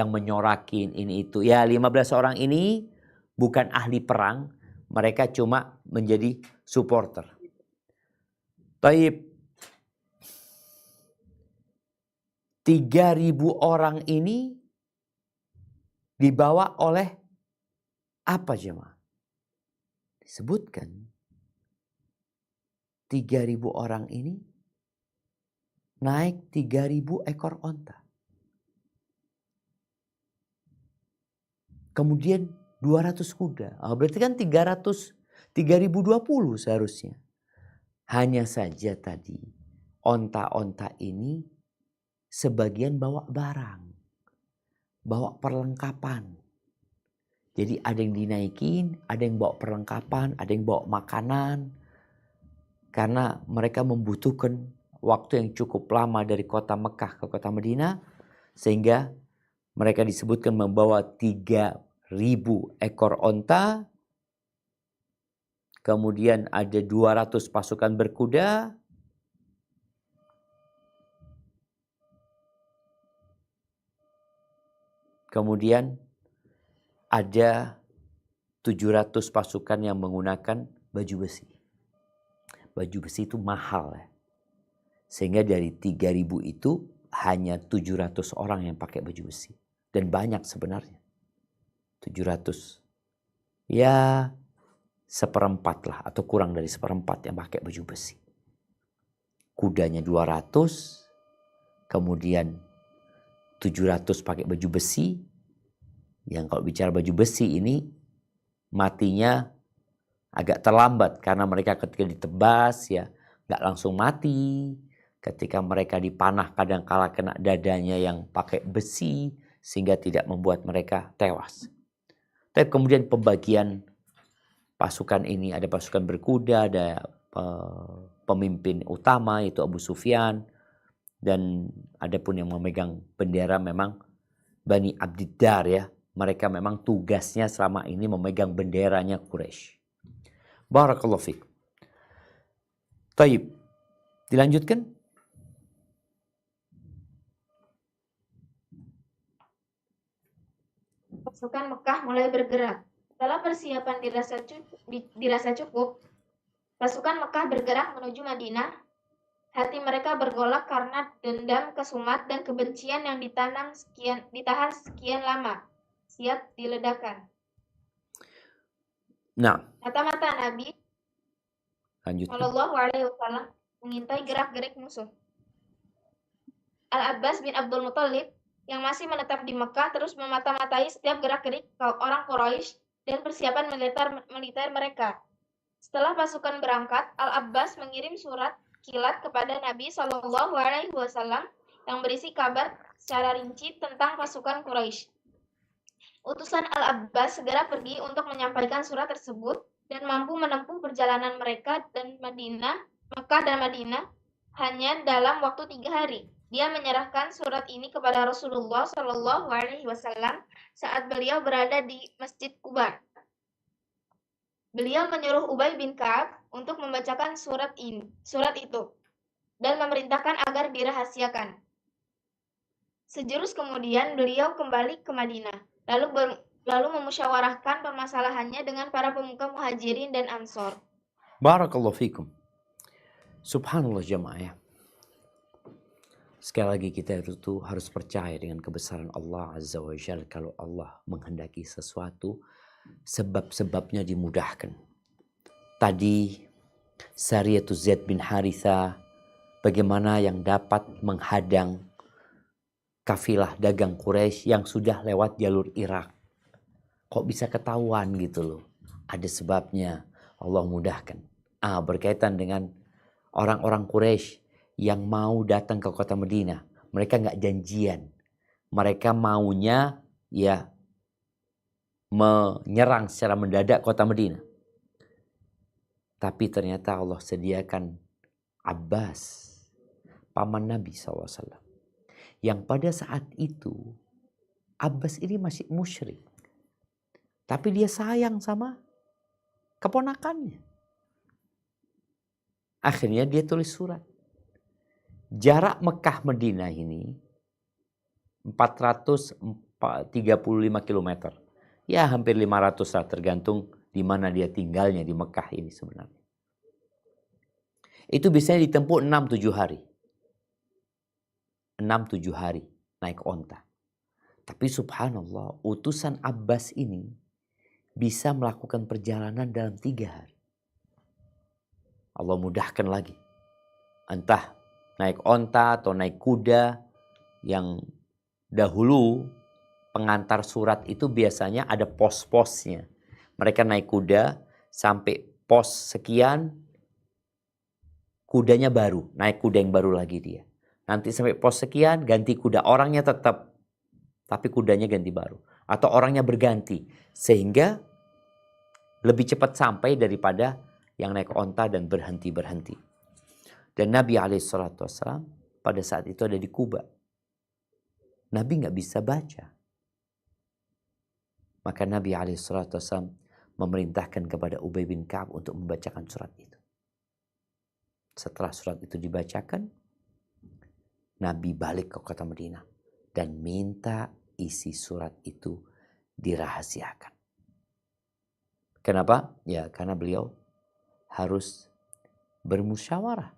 yang menyorakin ini itu. Ya 15 orang ini bukan ahli perang, mereka cuma menjadi supporter. Taib, 3.000 orang ini dibawa oleh apa jemaah? Disebutkan 3.000 orang ini naik 3.000 ekor onta. Kemudian 200 kuda. Berarti kan 3.020 seharusnya. Hanya saja tadi onta-onta ini sebagian bawa barang. Bawa perlengkapan. Jadi ada yang dinaikin, ada yang bawa perlengkapan, ada yang bawa makanan. Karena mereka membutuhkan waktu yang cukup lama dari kota Mekah ke kota Madinah. Sehingga mereka disebutkan membawa 3.000 ekor onta. Kemudian ada 200 pasukan berkuda. Kemudian ada 700 pasukan yang menggunakan baju besi. Baju besi itu mahal ya. Sehingga dari 3.000 itu hanya 700 orang yang pakai baju besi. Dan banyak sebenarnya. 700. Ya seperempat lah atau kurang dari seperempat yang pakai baju besi. Kudanya 200. Kemudian 700 pakai baju besi. Yang kalau bicara baju besi ini matinya agak terlambat karena mereka ketika ditebas ya nggak langsung mati. Ketika mereka dipanah kadang-kala kena dadanya yang pakai besi sehingga tidak membuat mereka tewas. Tapi kemudian pembagian pasukan ini, ada pasukan berkuda, ada pemimpin utama yaitu Abu Sufyan, dan ada pun yang memegang bendera memang Bani Abdiddar ya. Mereka memang tugasnya selama ini memegang benderanya Quraisy. Barakallahu fiik. Taib. Dilanjutkan. Pasukan Mekah mulai bergerak. Setelah persiapan dirasa cukup, pasukan Mekah bergerak menuju Madinah. Hati mereka bergolak karena dendam, kesumat, dan kebencian yang ditahan sekian lama. Siap diledakkan. Nah, Mata-mata Nabi lanjutkan. Shallallahu Alaihi Wasallam mengintai gerak-gerik musuh. Al-Abbas bin Abdul Muthalib yang masih menetap di Mekah terus memata-matai setiap gerak-gerik orang Quraisy dan persiapan militer mereka. Setelah pasukan berangkat, Al-Abbas mengirim surat kilat kepada Nabi Shallallahu Alaihi Wasallam yang berisi kabar secara rinci tentang pasukan Quraisy. Utusan Al-Abbas segera pergi untuk menyampaikan surat tersebut dan mampu menempuh perjalanan mereka dan Mekah dan Madinah hanya dalam waktu 3 hari. Dia menyerahkan surat ini kepada Rasulullah Shallallahu Alaihi Wasallam saat beliau berada di Masjid Quba. Beliau menyuruh Ubay bin Ka'ab untuk membacakan surat itu dan memerintahkan agar dirahasiakan. Sejurus kemudian beliau kembali ke Madinah, lalu memusyawarahkan permasalahannya dengan para pemuka Muhajirin dan Ansor. Barakallahu fikum. Subhanallah jemaah ya. Sekali lagi kita itu harus percaya dengan kebesaran Allah Azza wa Jalla. Kalau Allah menghendaki sesuatu, sebab-sebabnya dimudahkan. Tadi Sariyatu Zaid bin Haritha bagaimana yang dapat menghadang kafilah dagang Quraisy yang sudah lewat jalur Irak. Kok bisa ketahuan gitu loh. Ada sebabnya, Allah mudahkan. Berkaitan dengan orang-orang Quraisy yang mau datang ke kota Madinah. Mereka nggak janjian. Mereka maunya ya menyerang secara mendadak kota Madinah. Tapi ternyata Allah sediakan Abbas, paman Nabi SAW. Yang pada saat itu, Abbas ini masih musyrik. Tapi dia sayang sama keponakannya. Akhirnya dia tulis surat. Jarak Mekah Madinah ini 435 km. Ya hampir 500 lah, tergantung di mana dia tinggalnya di Mekah ini sebenarnya. Itu biasanya ditempuh 6-7 hari. 6-7 hari naik onta. Tapi subhanallah, utusan Abbas ini bisa melakukan perjalanan dalam 3 hari. Allah mudahkan lagi. Entah naik onta atau naik kuda, yang dahulu pengantar surat itu biasanya ada pos-posnya. Mereka naik kuda sampai pos sekian, kudanya baru, naik kuda yang baru lagi dia. Nanti sampai pos sekian, ganti kuda. Orangnya tetap, tapi kudanya ganti baru. Atau orangnya berganti. Sehingga lebih cepat sampai daripada yang naik onta dan berhenti-berhenti. Dan Nabi SAW pada saat itu ada di Kuba. Nabi nggak bisa baca. Maka Nabi SAW memerintahkan kepada Ubay bin Ka'ab untuk membacakan surat itu. Setelah surat itu dibacakan, Nabi balik ke kota Madinah dan minta isi surat itu dirahasiakan. Kenapa? Ya karena beliau harus bermusyawarah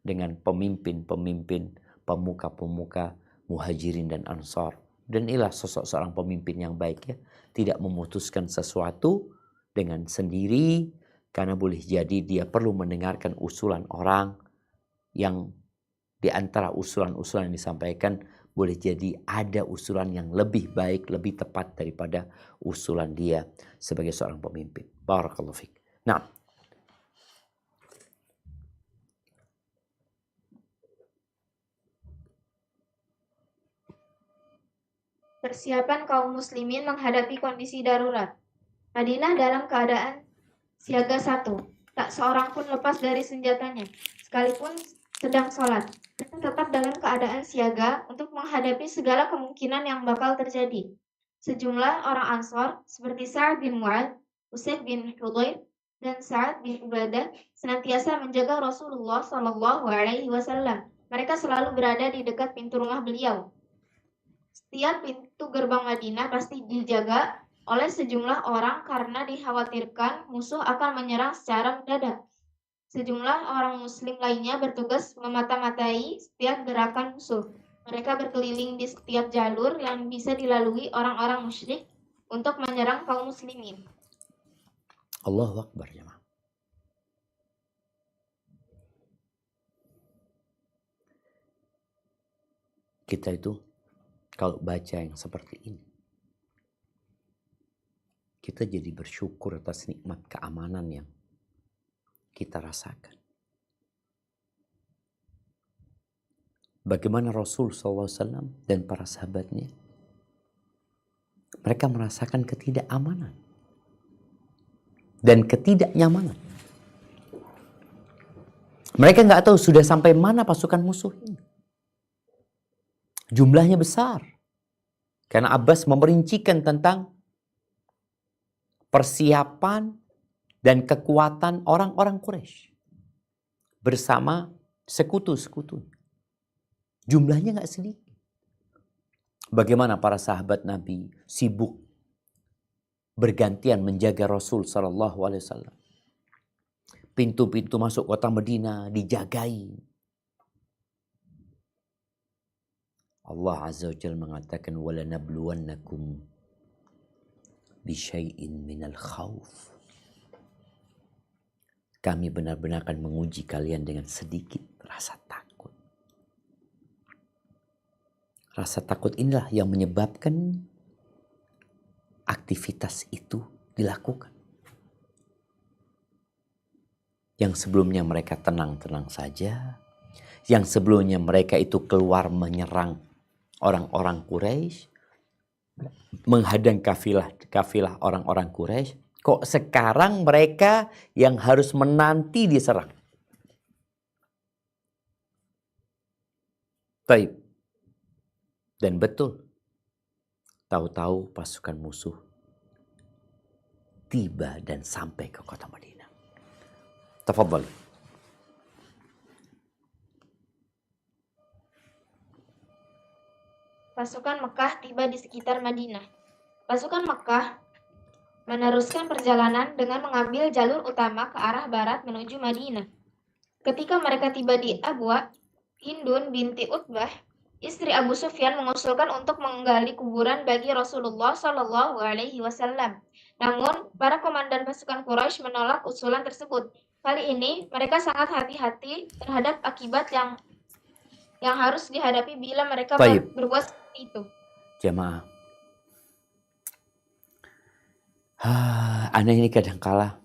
dengan pemimpin-pemimpin, pemuka-pemuka Muhajirin dan Ansar. Dan inilah sosok seorang pemimpin yang baik ya. Tidak memutuskan sesuatu dengan sendiri, karena boleh jadi dia perlu mendengarkan usulan orang yang di antara usulan-usulan yang disampaikan boleh jadi ada usulan yang lebih baik, lebih tepat daripada usulan dia sebagai seorang pemimpin. Barakallahu fiik. Nah, Persiapan kaum muslimin menghadapi kondisi darurat. Madinah dalam keadaan siaga 1. Tak seorang pun lepas dari senjatanya, sekalipun sedang sholat. Mereka tetap dalam keadaan siaga untuk menghadapi segala kemungkinan yang bakal terjadi. Sejumlah orang Ansor seperti Sa'ad bin Mu'adz, Usaid bin Hudayr, dan Sa'ad bin Ubadah senantiasa menjaga Rasulullah SAW. Mereka selalu berada di dekat pintu rumah beliau. Setiap pintu gerbang Madinah pasti dijaga oleh sejumlah orang karena dikhawatirkan musuh akan menyerang secara mendadak. Sejumlah orang muslim lainnya bertugas memata-matai setiap gerakan musuh. Mereka berkeliling di setiap jalur yang bisa dilalui orang-orang musyrik untuk menyerang kaum muslimin. Allahu Akbar jemaah. Kita itu kalau baca yang seperti ini, kita jadi bersyukur atas nikmat keamanan yang kita rasakan. Bagaimana Rasul SAW dan para sahabatnya, mereka merasakan ketidakamanan dan ketidaknyamanan. Mereka nggak tahu sudah sampai mana pasukan musuh ini. Jumlahnya besar. Karena Abbas memerincikan tentang persiapan dan kekuatan orang-orang Quraisy bersama sekutu-sekutu. Jumlahnya nggak sedikit. Bagaimana para sahabat Nabi sibuk bergantian menjaga Rasul SAW. Pintu-pintu masuk kota Madinah dijagai. Allah Azza wa Jalla mengatakan wala nabluwannakum bisyai'in minal khawf. kami benar-benar akan menguji kalian dengan sedikit rasa takut. Rasa takut inilah yang menyebabkan aktivitas itu dilakukan. Yang sebelumnya mereka tenang-tenang saja, yang sebelumnya mereka itu keluar menyerang orang-orang Quraisy, menghadang kafilah orang-orang Quraisy, kok sekarang mereka yang harus menanti diserang. Baik. Dan betul, tahu-tahu pasukan musuh tiba dan sampai ke kota Madinah. Tafadhal. Pasukan Mekah tiba di sekitar Madinah. Pasukan Mekah meneruskan perjalanan dengan mengambil jalur utama ke arah barat menuju Madinah. Ketika mereka tiba di Abwa, Hindun binti Utbah, istri Abu Sufyan, mengusulkan untuk menggali kuburan bagi Rasulullah Shallallahu Alaihi Wasallam. Namun, para komandan pasukan Quraisy menolak usulan tersebut. Kali ini, mereka sangat hati-hati terhadap akibat yang harus dihadapi bila mereka Baik. berbuat seperti itu. Jamaah. Aneh ini kadangkala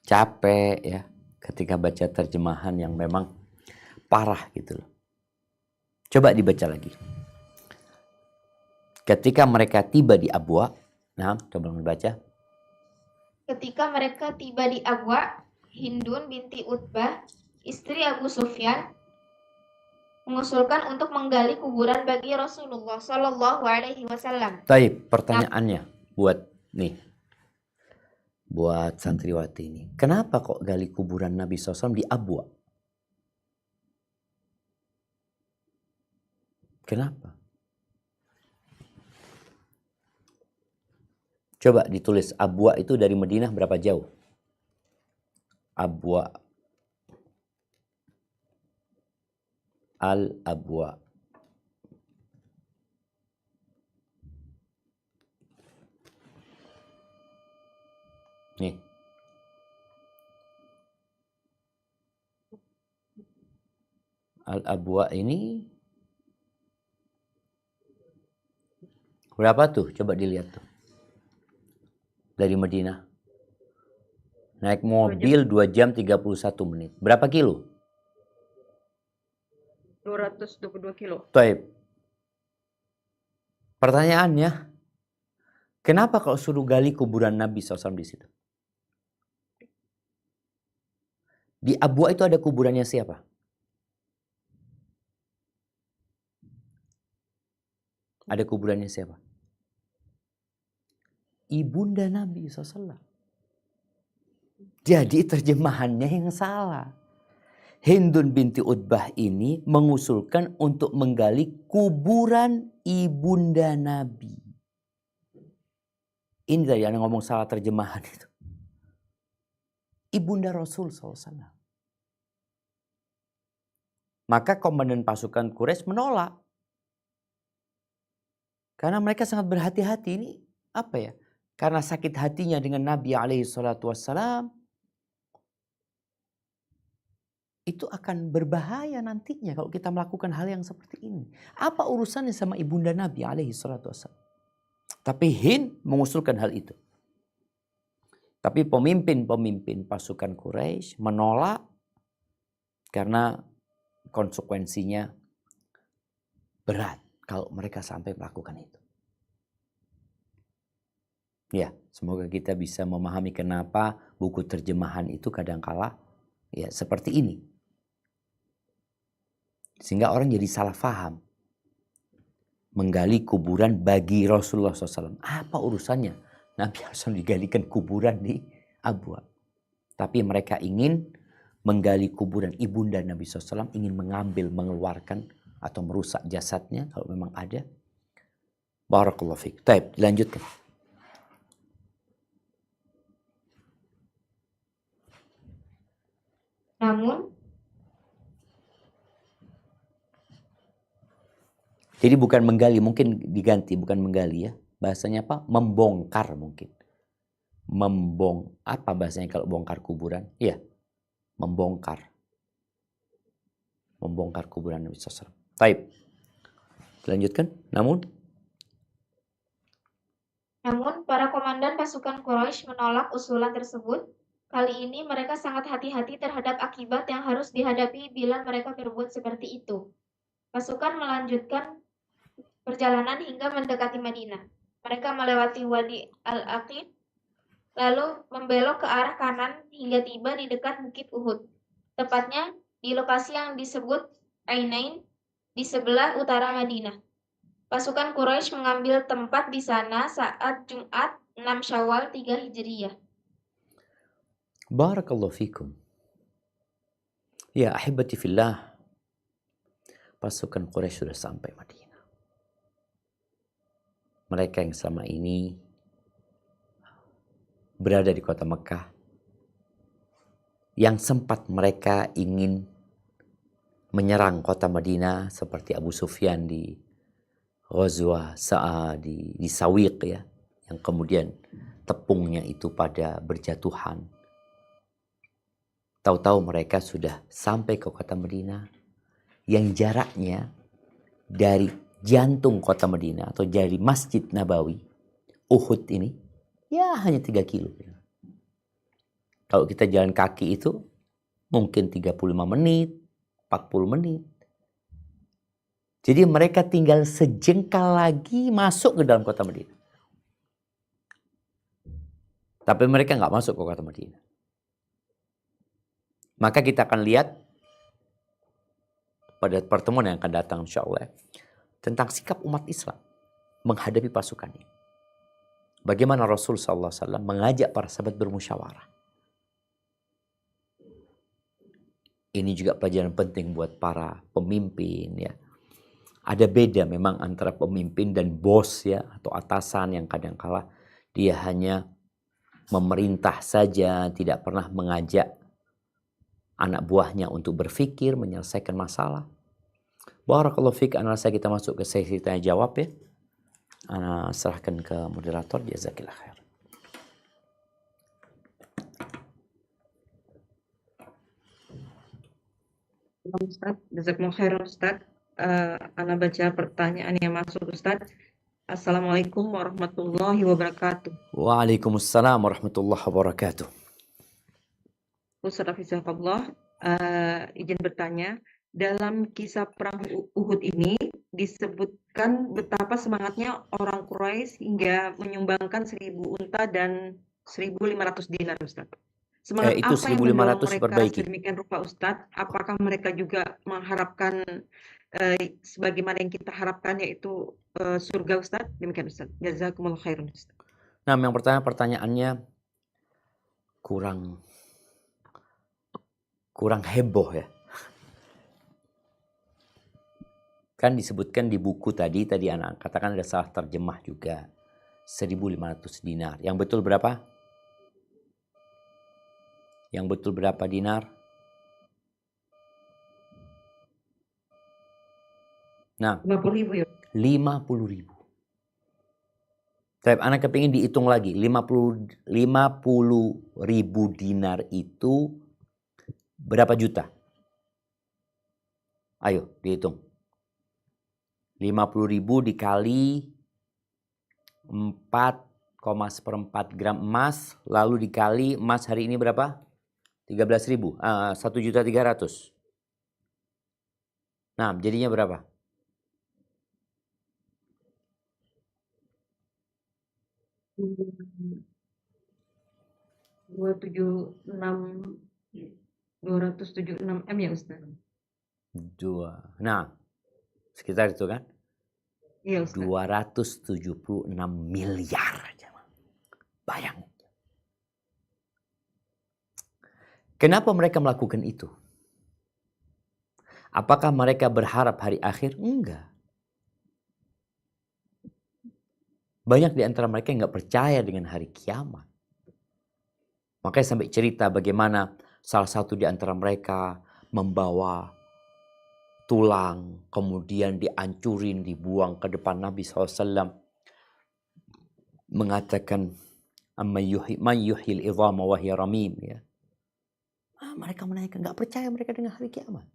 capek ya ketika baca terjemahan yang memang parah gitu loh. Coba dibaca lagi. Ketika mereka tiba di Abwa, nah coba dibaca. Ketika mereka tiba di Abwa, Hindun binti Utbah, istri Abu Sufyan, mengusulkan untuk menggali kuburan bagi Rasulullah Shallallahu Alaihi Wasallam. Baik, pertanyaannya buat santriwati ini. Kenapa kok gali kuburan Nabi SAW di Abwa? Kenapa? Coba ditulis Abwa itu dari Madinah berapa jauh? Abwa. Al-Abwa. Nih. Al-Abwa ini berapa tuh? Coba dilihat tuh. Dari Madinah. Naik mobil 2 jam 31 menit. Berapa kilo? 222 kilo. Taib. Pertanyaannya, kenapa kalau suruh gali kuburan Nabi SAW di situ? Di Abwa itu ada kuburannya siapa? Ada kuburannya siapa? Ibunda Nabi SAW. Jadi terjemahannya yang salah. Hindun binti Utbah ini mengusulkan untuk menggali kuburan ibunda Nabi. Ini tadi yang ngomong salah terjemahan itu. Ibunda Rasul SAW. Maka komandan pasukan Quraisy menolak. Karena mereka sangat berhati-hati. Ini apa ya? Karena sakit hatinya dengan Nabi SAW. Itu akan berbahaya nantinya kalau kita melakukan hal yang seperti ini. Apa urusannya sama ibunda Nabi SAW? Tapi Hind mengusulkan hal itu. Tapi pemimpin pasukan Quraisy menolak karena konsekuensinya berat kalau mereka sampai melakukan itu. Ya, semoga kita bisa memahami kenapa buku terjemahan itu kadangkala ya seperti ini. Sehingga orang jadi salah faham. Menggali kuburan bagi Rasulullah SAW. Apa urusannya? Nabi SAW digalikan kuburan di Abwa. Tapi mereka ingin menggali kuburan ibunda Nabi SAW. Ingin mengambil, mengeluarkan atau merusak jasadnya kalau memang ada. Barakallahu fiik. Baik, dilanjutkan. Namun, jadi bukan menggali, mungkin diganti, bukan menggali ya. Bahasanya apa? Membongkar mungkin. Apa bahasanya kalau bongkar kuburan? Iya, membongkar kuburan Nabi SAW. Taib. Lanjutkan. Namun para komandan pasukan Quraisy menolak usulan tersebut. Kali ini mereka sangat hati-hati terhadap akibat yang harus dihadapi bila mereka berbuat seperti itu. Pasukan melanjutkan perjalanan hingga mendekati Madinah. Mereka melewati Wadi Al-Aqib, lalu membelok ke arah kanan hingga tiba di dekat Bukit Uhud. Tepatnya di lokasi yang disebut Ainain, di sebelah utara Madinah. Pasukan Quraisy mengambil tempat di sana saat Jumat 6 Syawal 3 Hijriyah. Barakallahu fikum. Ya ahibati fillah. Pasukan Quraisy sudah sampai Madinah. Mereka yang selama ini berada di kota Mekah, yang sempat mereka ingin menyerang kota Madinah seperti Abu Sufyan di Ghazwah di Sawiq ya, yang kemudian tepungnya itu pada berjatuhan. Tahu-tahu mereka sudah sampai ke kota Madinah yang jaraknya dari jantung kota Madinah atau dari Masjid Nabawi Uhud ini ya hanya 3 kilo. Kalau kita jalan kaki itu mungkin 35 menit, 40 menit. Jadi mereka tinggal sejengkal lagi masuk ke dalam kota Madinah. Tapi mereka nggak masuk ke kota Madinah. Maka kita akan lihat pada pertemuan yang akan datang insya Allah tentang sikap umat Islam menghadapi pasukan ini. Bagaimana Rasul SAW mengajak para sahabat bermusyawarah. Ini juga pelajaran penting buat para pemimpin ya. Ada beda memang antara pemimpin dan bos ya, atau atasan yang kadang-kala dia hanya memerintah saja, tidak pernah mengajak anak buahnya untuk berpikir, menyelesaikan masalah. Barakallahu fiik, analisa kita masuk ke sesi tanya jawab ya. Ana serahkan ke moderator, jazakillah khair. Ustaz, jazakumullah khairan Ustaz. Ana baca pertanyaan yang masuk Ustaz. Assalamualaikum warahmatullahi wabarakatuh. Waalaikumsalam warahmatullahi wabarakatuh. Ustaz Hafizakallah, izin bertanya, dalam kisah perang Uhud ini disebutkan betapa semangatnya orang Quraisy hingga menyumbangkan 1000 unta dan 1500 dinar Ustaz. Semangat Itu apa yang mendorong 1500 mereka perbaiki. sedemikian rupa Ustadz? Apakah mereka juga mengharapkan sebagaimana yang kita harapkan yaitu surga Ustadz? Demikian Ustadz. Jazakumullah khairan Ustadz. Nah, yang pertanyaannya kurang heboh ya. Kan disebutkan di buku tadi anak katakan ada salah terjemah juga. 1500 dinar. Yang betul berapa? Yang betul berapa dinar? Nah, 50.000 ya. 50.000. Tapi anak kepingin dihitung lagi. 50.000 dinar itu berapa juta? Ayo dihitung. 50.000 dikali 4,4 gram emas. Lalu dikali emas hari ini berapa? 13.000. 1.300.000. Nah, jadinya berapa? 276 M ya Ustaz? Nah, sekitar itu kan? Iya Ustaz. 276 miliar. Bayang. Kenapa mereka melakukan itu? Apakah mereka berharap hari akhir? Enggak. Banyak di antara mereka yang nggak percaya dengan hari kiamat. Makanya sampai cerita bagaimana salah satu di antara mereka membawa tulang, kemudian dihancurin, dibuang ke depan Nabi SAW. Mengatakan, man yuhyil idhama wa hiya ramim. Ya. mereka menanyakan, nggak percaya mereka dengan hari kiamat.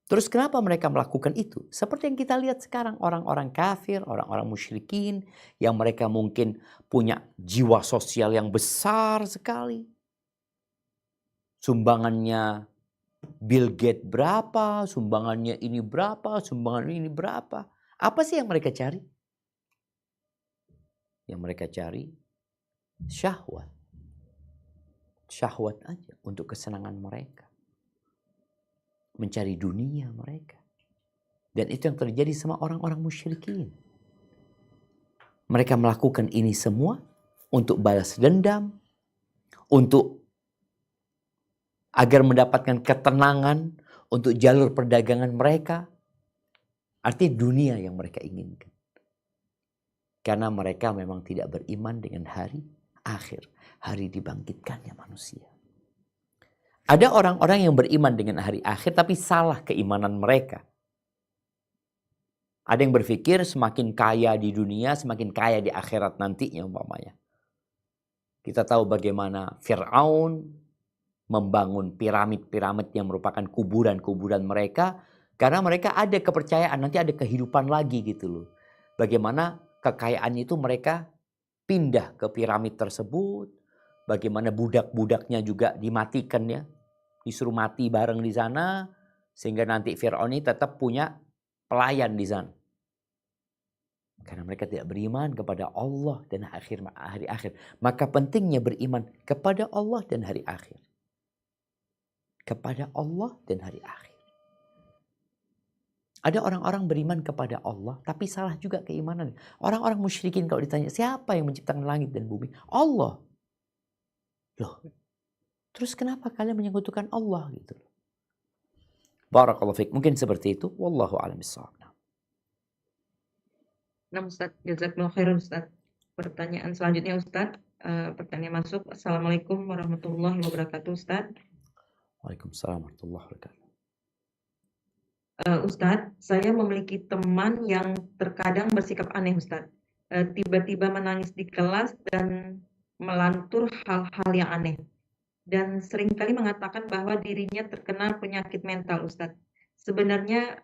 Terus kenapa mereka melakukan itu? Seperti yang kita lihat sekarang, orang-orang kafir, orang-orang musyrikin, yang mereka mungkin punya jiwa sosial yang besar sekali. Sumbangannya Bill Gates berapa, sumbangannya ini berapa, sumbangan ini berapa. Apa sih yang mereka cari? Yang mereka cari syahwat. Syahwat aja untuk kesenangan mereka. Mencari dunia mereka. Dan itu yang terjadi sama orang-orang musyrikin. Mereka melakukan ini semua untuk balas dendam, untuk agar mendapatkan ketenangan untuk jalur perdagangan mereka. Artinya dunia yang mereka inginkan. Karena mereka memang tidak beriman dengan hari akhir, hari dibangkitkannya manusia. Ada orang-orang yang beriman dengan hari akhir tapi salah keimanan mereka. Ada yang berpikir semakin kaya di dunia, semakin kaya di akhirat nantinya umpamanya. Kita tahu bagaimana Fir'aun membangun piramid-piramid yang merupakan kuburan-kuburan mereka. Karena mereka ada kepercayaan nanti ada kehidupan lagi gitu loh. Bagaimana kekayaan itu mereka pindah ke piramid tersebut. Bagaimana budak-budaknya juga dimatikan ya. Disuruh mati bareng di sana. Sehingga nanti Fir'aun ini tetap punya pelayan di sana. Karena mereka tidak beriman kepada Allah dan hari akhir. Maka pentingnya beriman kepada Allah dan hari akhir. Kepada Allah dan hari akhir. Ada orang-orang beriman kepada Allah tapi salah juga keimanan. Orang-orang musyrikin kalau ditanya siapa yang menciptakan langit dan bumi? Allah. Loh, terus kenapa kalian menyekutukan Allah gitu? Barakallahu fiik. Mungkin seperti itu. Wallahu a'lam bishawab. Nah, Ustaz, jazakumullah khairan Ustaz. Pertanyaan selanjutnya Ustaz, pertanyaan masuk. Assalamualaikum warahmatullahi wabarakatuh Ustaz. Waalaikumsalam warahmatullahi wabarakatuh. Ustadz, saya memiliki teman yang terkadang bersikap aneh, Ustadz. Tiba-tiba menangis di kelas dan melantur hal-hal yang aneh. Dan seringkali mengatakan bahwa dirinya terkena penyakit mental, Ustadz. Sebenarnya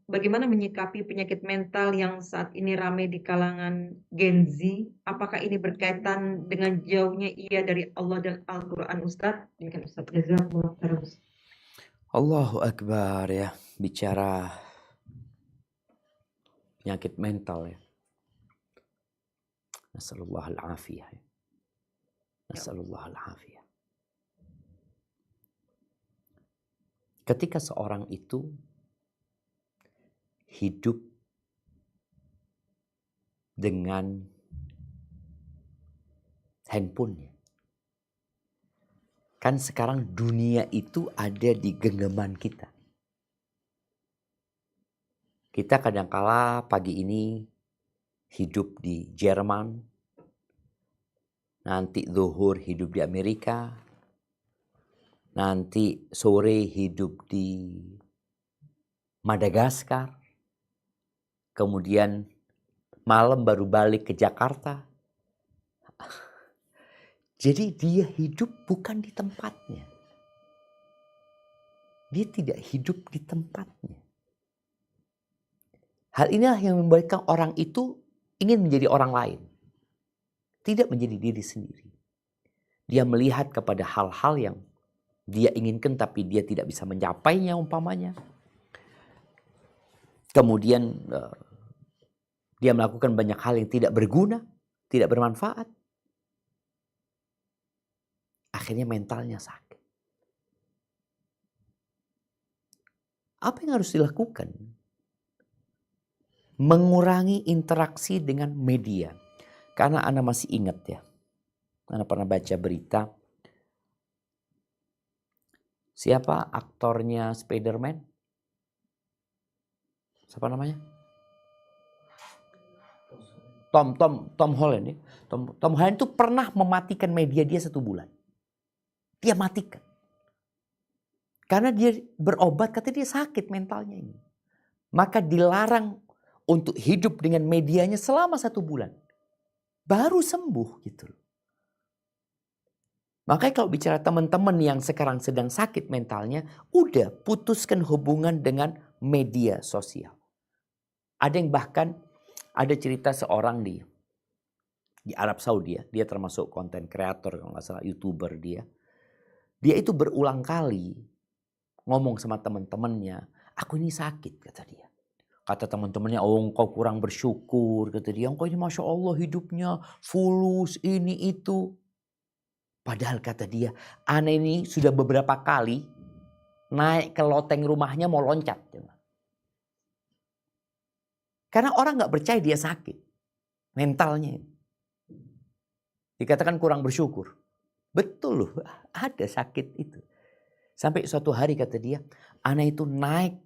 bagaimana menyikapi penyakit mental yang saat ini ramai di kalangan Gen Z? Apakah ini berkaitan dengan jauhnya ia dari Allah dan Al-Quran, Ustadz? Demikian, Ustadz. Jazakumullah khairan, Ustadz. Allahu Akbar ya. Bicara penyakit mental ya. Nasallallahu al-afiyah ya. Nasallallahu al-afiyah. Ketika seorang itu hidup dengan handphonenya. Kan sekarang dunia itu ada di genggaman kita. Kita kadangkala pagi ini hidup di Jerman. Nanti zuhur hidup di Amerika. Nanti sore hidup di Madagaskar. Kemudian malam baru balik ke Jakarta. Jadi dia hidup bukan di tempatnya. Dia tidak hidup di tempatnya. Hal inilah yang membuatkan orang itu ingin menjadi orang lain. Tidak menjadi diri sendiri. Dia melihat kepada hal-hal yang dia inginkan tapi dia tidak bisa mencapainya umpamanya. Kemudian dia melakukan banyak hal yang tidak berguna, tidak bermanfaat. Akhirnya mentalnya sakit. Apa yang harus dilakukan? Mengurangi interaksi dengan media. Karena Ana masih ingat ya. Ana pernah baca berita. Siapa aktornya Spider-Man? Siapa namanya? Tom Holland ya. Tom Holland itu pernah mematikan media dia 1 bulan. Dia matikan. Karena dia berobat, katanya dia sakit mentalnya ini. Maka dilarang untuk hidup dengan medianya selama 1 bulan. Baru sembuh gitu loh. Makanya kalau bicara teman-teman yang sekarang sedang sakit mentalnya, udah putuskan hubungan dengan media sosial. Ada yang bahkan, ada cerita seorang di Arab Saudi ya, dia termasuk konten kreator kalau nggak salah, YouTuber dia. Dia itu berulang kali ngomong sama teman-temannya, aku ini sakit kata dia. Kata teman-temannya, oh engkau kurang bersyukur kata dia, engkau ini Masya Allah hidupnya fulus ini itu. Padahal kata dia, ana ini sudah beberapa kali naik ke loteng rumahnya mau loncat. Karena orang nggak percaya dia sakit. Mentalnya. Dikatakan kurang bersyukur. Betul loh, ada sakit itu. Sampai suatu hari kata dia, ana itu naik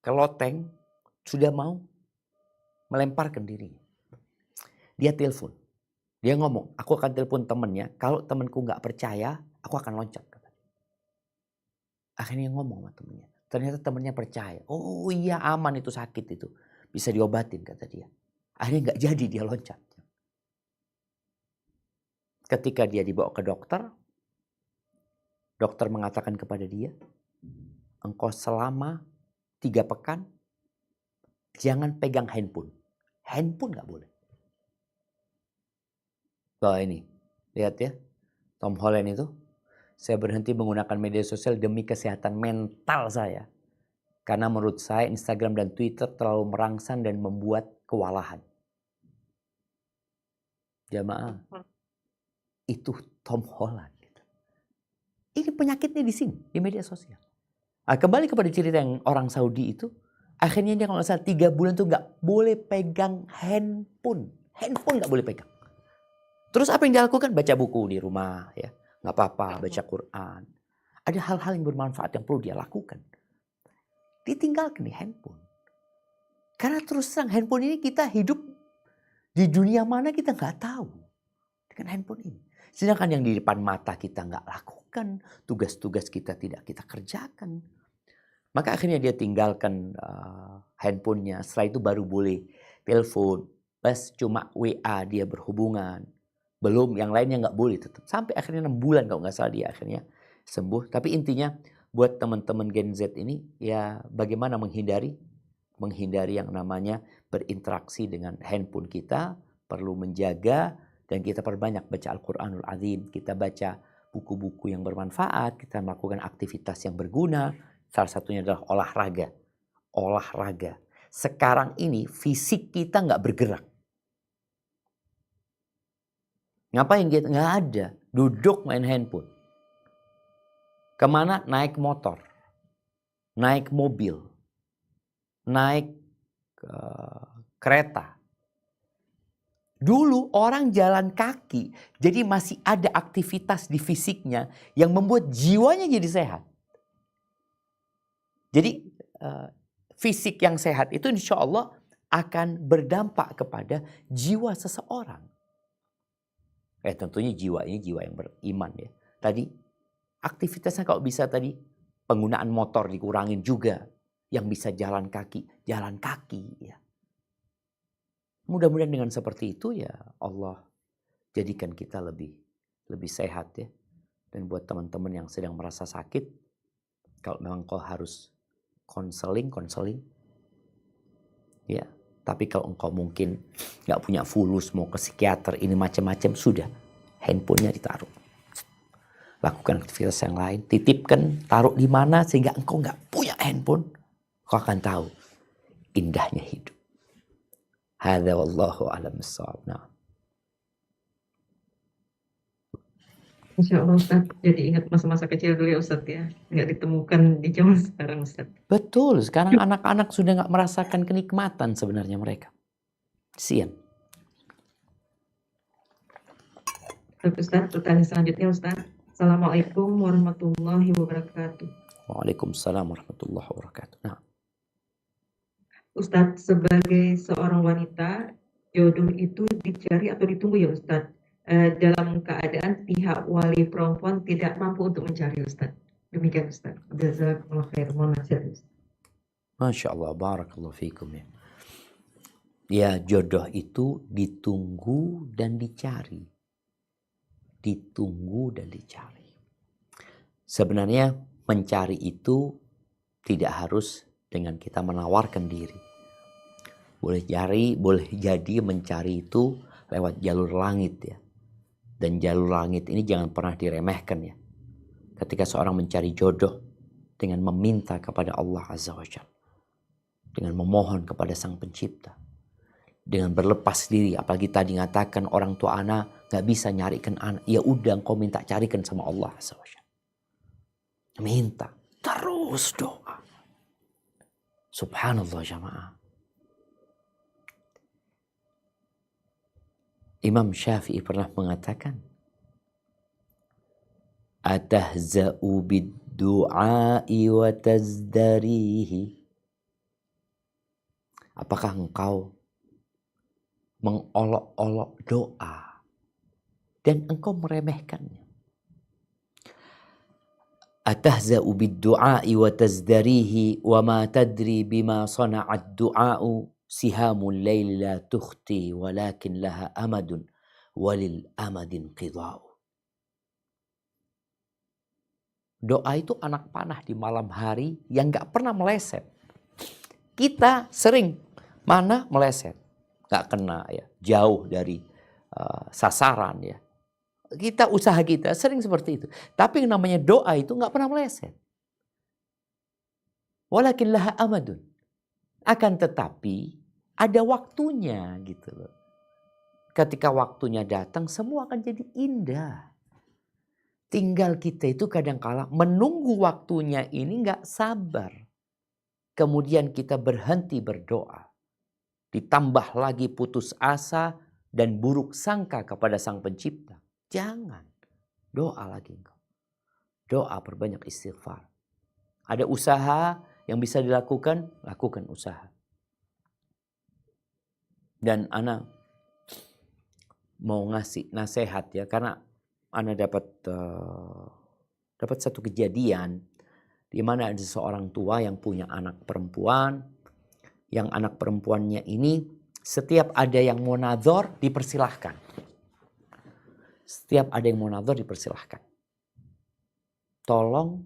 ke loteng, sudah mau melemparkan dirinya. Dia telepon. Dia ngomong, aku akan telepon temennya, kalau temanku nggak percaya, aku akan loncat. Akhirnya ngomong sama temennya. Ternyata temennya percaya. Oh iya aman itu sakit itu. Bisa diobatin kata dia. Akhirnya nggak jadi dia loncat. Ketika dia dibawa ke dokter, dokter mengatakan kepada dia, engkau selama 3 pekan jangan pegang handphone. Handphone nggak boleh. Wah ini, lihat ya, Tom Holland itu, saya berhenti menggunakan media sosial demi kesehatan mental saya. Karena menurut saya Instagram dan Twitter terlalu merangsang dan membuat kewalahan. Jamaah, itu Tom Holland. Ini penyakitnya di sini, di media sosial. Nah, kembali kepada cerita yang orang Saudi itu, akhirnya dia kalau nggak salah 3 bulan tuh nggak boleh pegang handphone. Handphone nggak boleh pegang. Terus apa yang dia lakukan? Baca buku di rumah, ya, nggak apa-apa, baca Quran. Ada hal-hal yang bermanfaat yang perlu dia lakukan. Ditinggalkan di handphone. Karena terus terang handphone ini kita hidup di dunia mana kita nggak tahu dengan handphone ini. Sedangkan yang di depan mata kita nggak lakukan, tugas-tugas kita tidak kita kerjakan. Maka akhirnya dia tinggalkan handphonenya. Setelah itu baru boleh telepon, bas cuma WA dia berhubungan. Belum yang lainnya nggak boleh tetap. Sampai akhirnya 6 bulan kalau nggak salah dia akhirnya sembuh. Tapi intinya buat teman-teman Gen Z ini ya bagaimana menghindari yang namanya berinteraksi dengan handphone kita. Perlu menjaga dan kita perbanyak baca Al-Quranul Azim. Kita baca buku-buku yang bermanfaat. Kita melakukan aktivitas yang berguna. Salah satunya adalah olahraga. Olahraga. Sekarang ini fisik kita nggak bergerak. Ngapain kita? Nggak ada. Duduk main handphone. Kemana? Naik motor. Naik mobil. Naik kereta. Dulu orang jalan kaki. Jadi masih ada aktivitas di fisiknya yang membuat jiwanya jadi sehat. Jadi fisik yang sehat itu insya Allah akan berdampak kepada jiwa seseorang. Tentunya jiwa ini jiwa yang beriman ya. Tadi aktivitasnya kalau bisa tadi penggunaan motor dikurangin juga. Yang bisa jalan kaki ya. Mudah-mudahan dengan seperti itu ya Allah jadikan kita lebih sehat ya. Dan buat teman-teman yang sedang merasa sakit, kalau memang kau harus konseling ya. Tapi kalau engkau mungkin nggak punya fulus mau ke psikiater ini macam-macam, sudah handphonenya ditaruh. Lakukan aktivitas yang lain, titipkan, taruh di mana sehingga engkau nggak punya handphone, kau akan tahu indahnya hidup. Hadza wallahu a'lam bissawab. Nah. Insya Allah Ustaz, jadi ingat masa-masa kecil dulu ya Ustaz ya. Nggak ditemukan di zaman sekarang Ustaz. Betul, sekarang anak-anak sudah nggak merasakan kenikmatan sebenarnya mereka. Kasian. Ustaz, pertanyaan selanjutnya Ustaz. Assalamualaikum warahmatullahi wabarakatuh. Waalaikumsalam warahmatullahi wabarakatuh. Nah. Ustaz, sebagai seorang wanita, jodoh itu dicari atau ditunggu ya Ustaz? Dalam keadaan pihak wali perempuan tidak mampu untuk mencari Ustaz. Demikian Ustaz. Jazakumullah khair. Mohon nasihat Ustaz. Masya Allah, barakallahu fikum ya. Ya jodoh itu ditunggu dan dicari. ditunggu dan dicari. Sebenarnya mencari itu tidak harus dengan kita menawarkan diri. Boleh jadi mencari itu lewat jalur langit ya. Dan jalur langit ini jangan pernah diremehkan ya. Ketika seorang mencari jodoh dengan meminta kepada Allah Azza wa Jalla, dengan memohon kepada Sang Pencipta, dengan berlepas diri, apalagi tadi ngatakan orang tua anak gak bisa nyarikan anak, ya udah engkau minta carikan sama Allah Azza wa Jalla. Minta terus doa. Subhanallah jamaah. Imam Syafi'i pernah mengatakan, atahza'u bid-du'a'i wa tazdarihi. Apakah engkau mengolok-olok doa dan engkau meremehkannya? Atahza'u bid-du'a'i wa tazdarihi wa ma tadri bima sana'ad du'a'u sihamul layli la tukhti walakin laha amadun walil amadin qida'u. Doa itu anak panah di malam hari yang gak pernah meleset. Kita sering mana meleset, gak kena ya, jauh dari sasaran ya. Usaha kita sering seperti itu. Tapi yang namanya doa itu gak pernah meleset. Walakin laha amadun. Akan tetapi ada waktunya gitu loh. Ketika waktunya datang semua akan jadi indah. Tinggal kita itu kadang-kala menunggu waktunya ini gak sabar. Kemudian kita berhenti berdoa. Ditambah lagi putus asa dan buruk sangka kepada Sang Pencipta. Jangan. Doa lagi engkau. Doa, perbanyak istighfar. Ada usaha yang bisa dilakukan, lakukan usaha. Dan ana mau ngasih nasihat ya, karena ana dapat satu kejadian di mana ada seorang tua yang punya anak perempuan, yang anak perempuannya ini setiap ada yang mau nadzor dipersilahkan. Setiap ada yang mau nadzor dipersilahkan. Tolong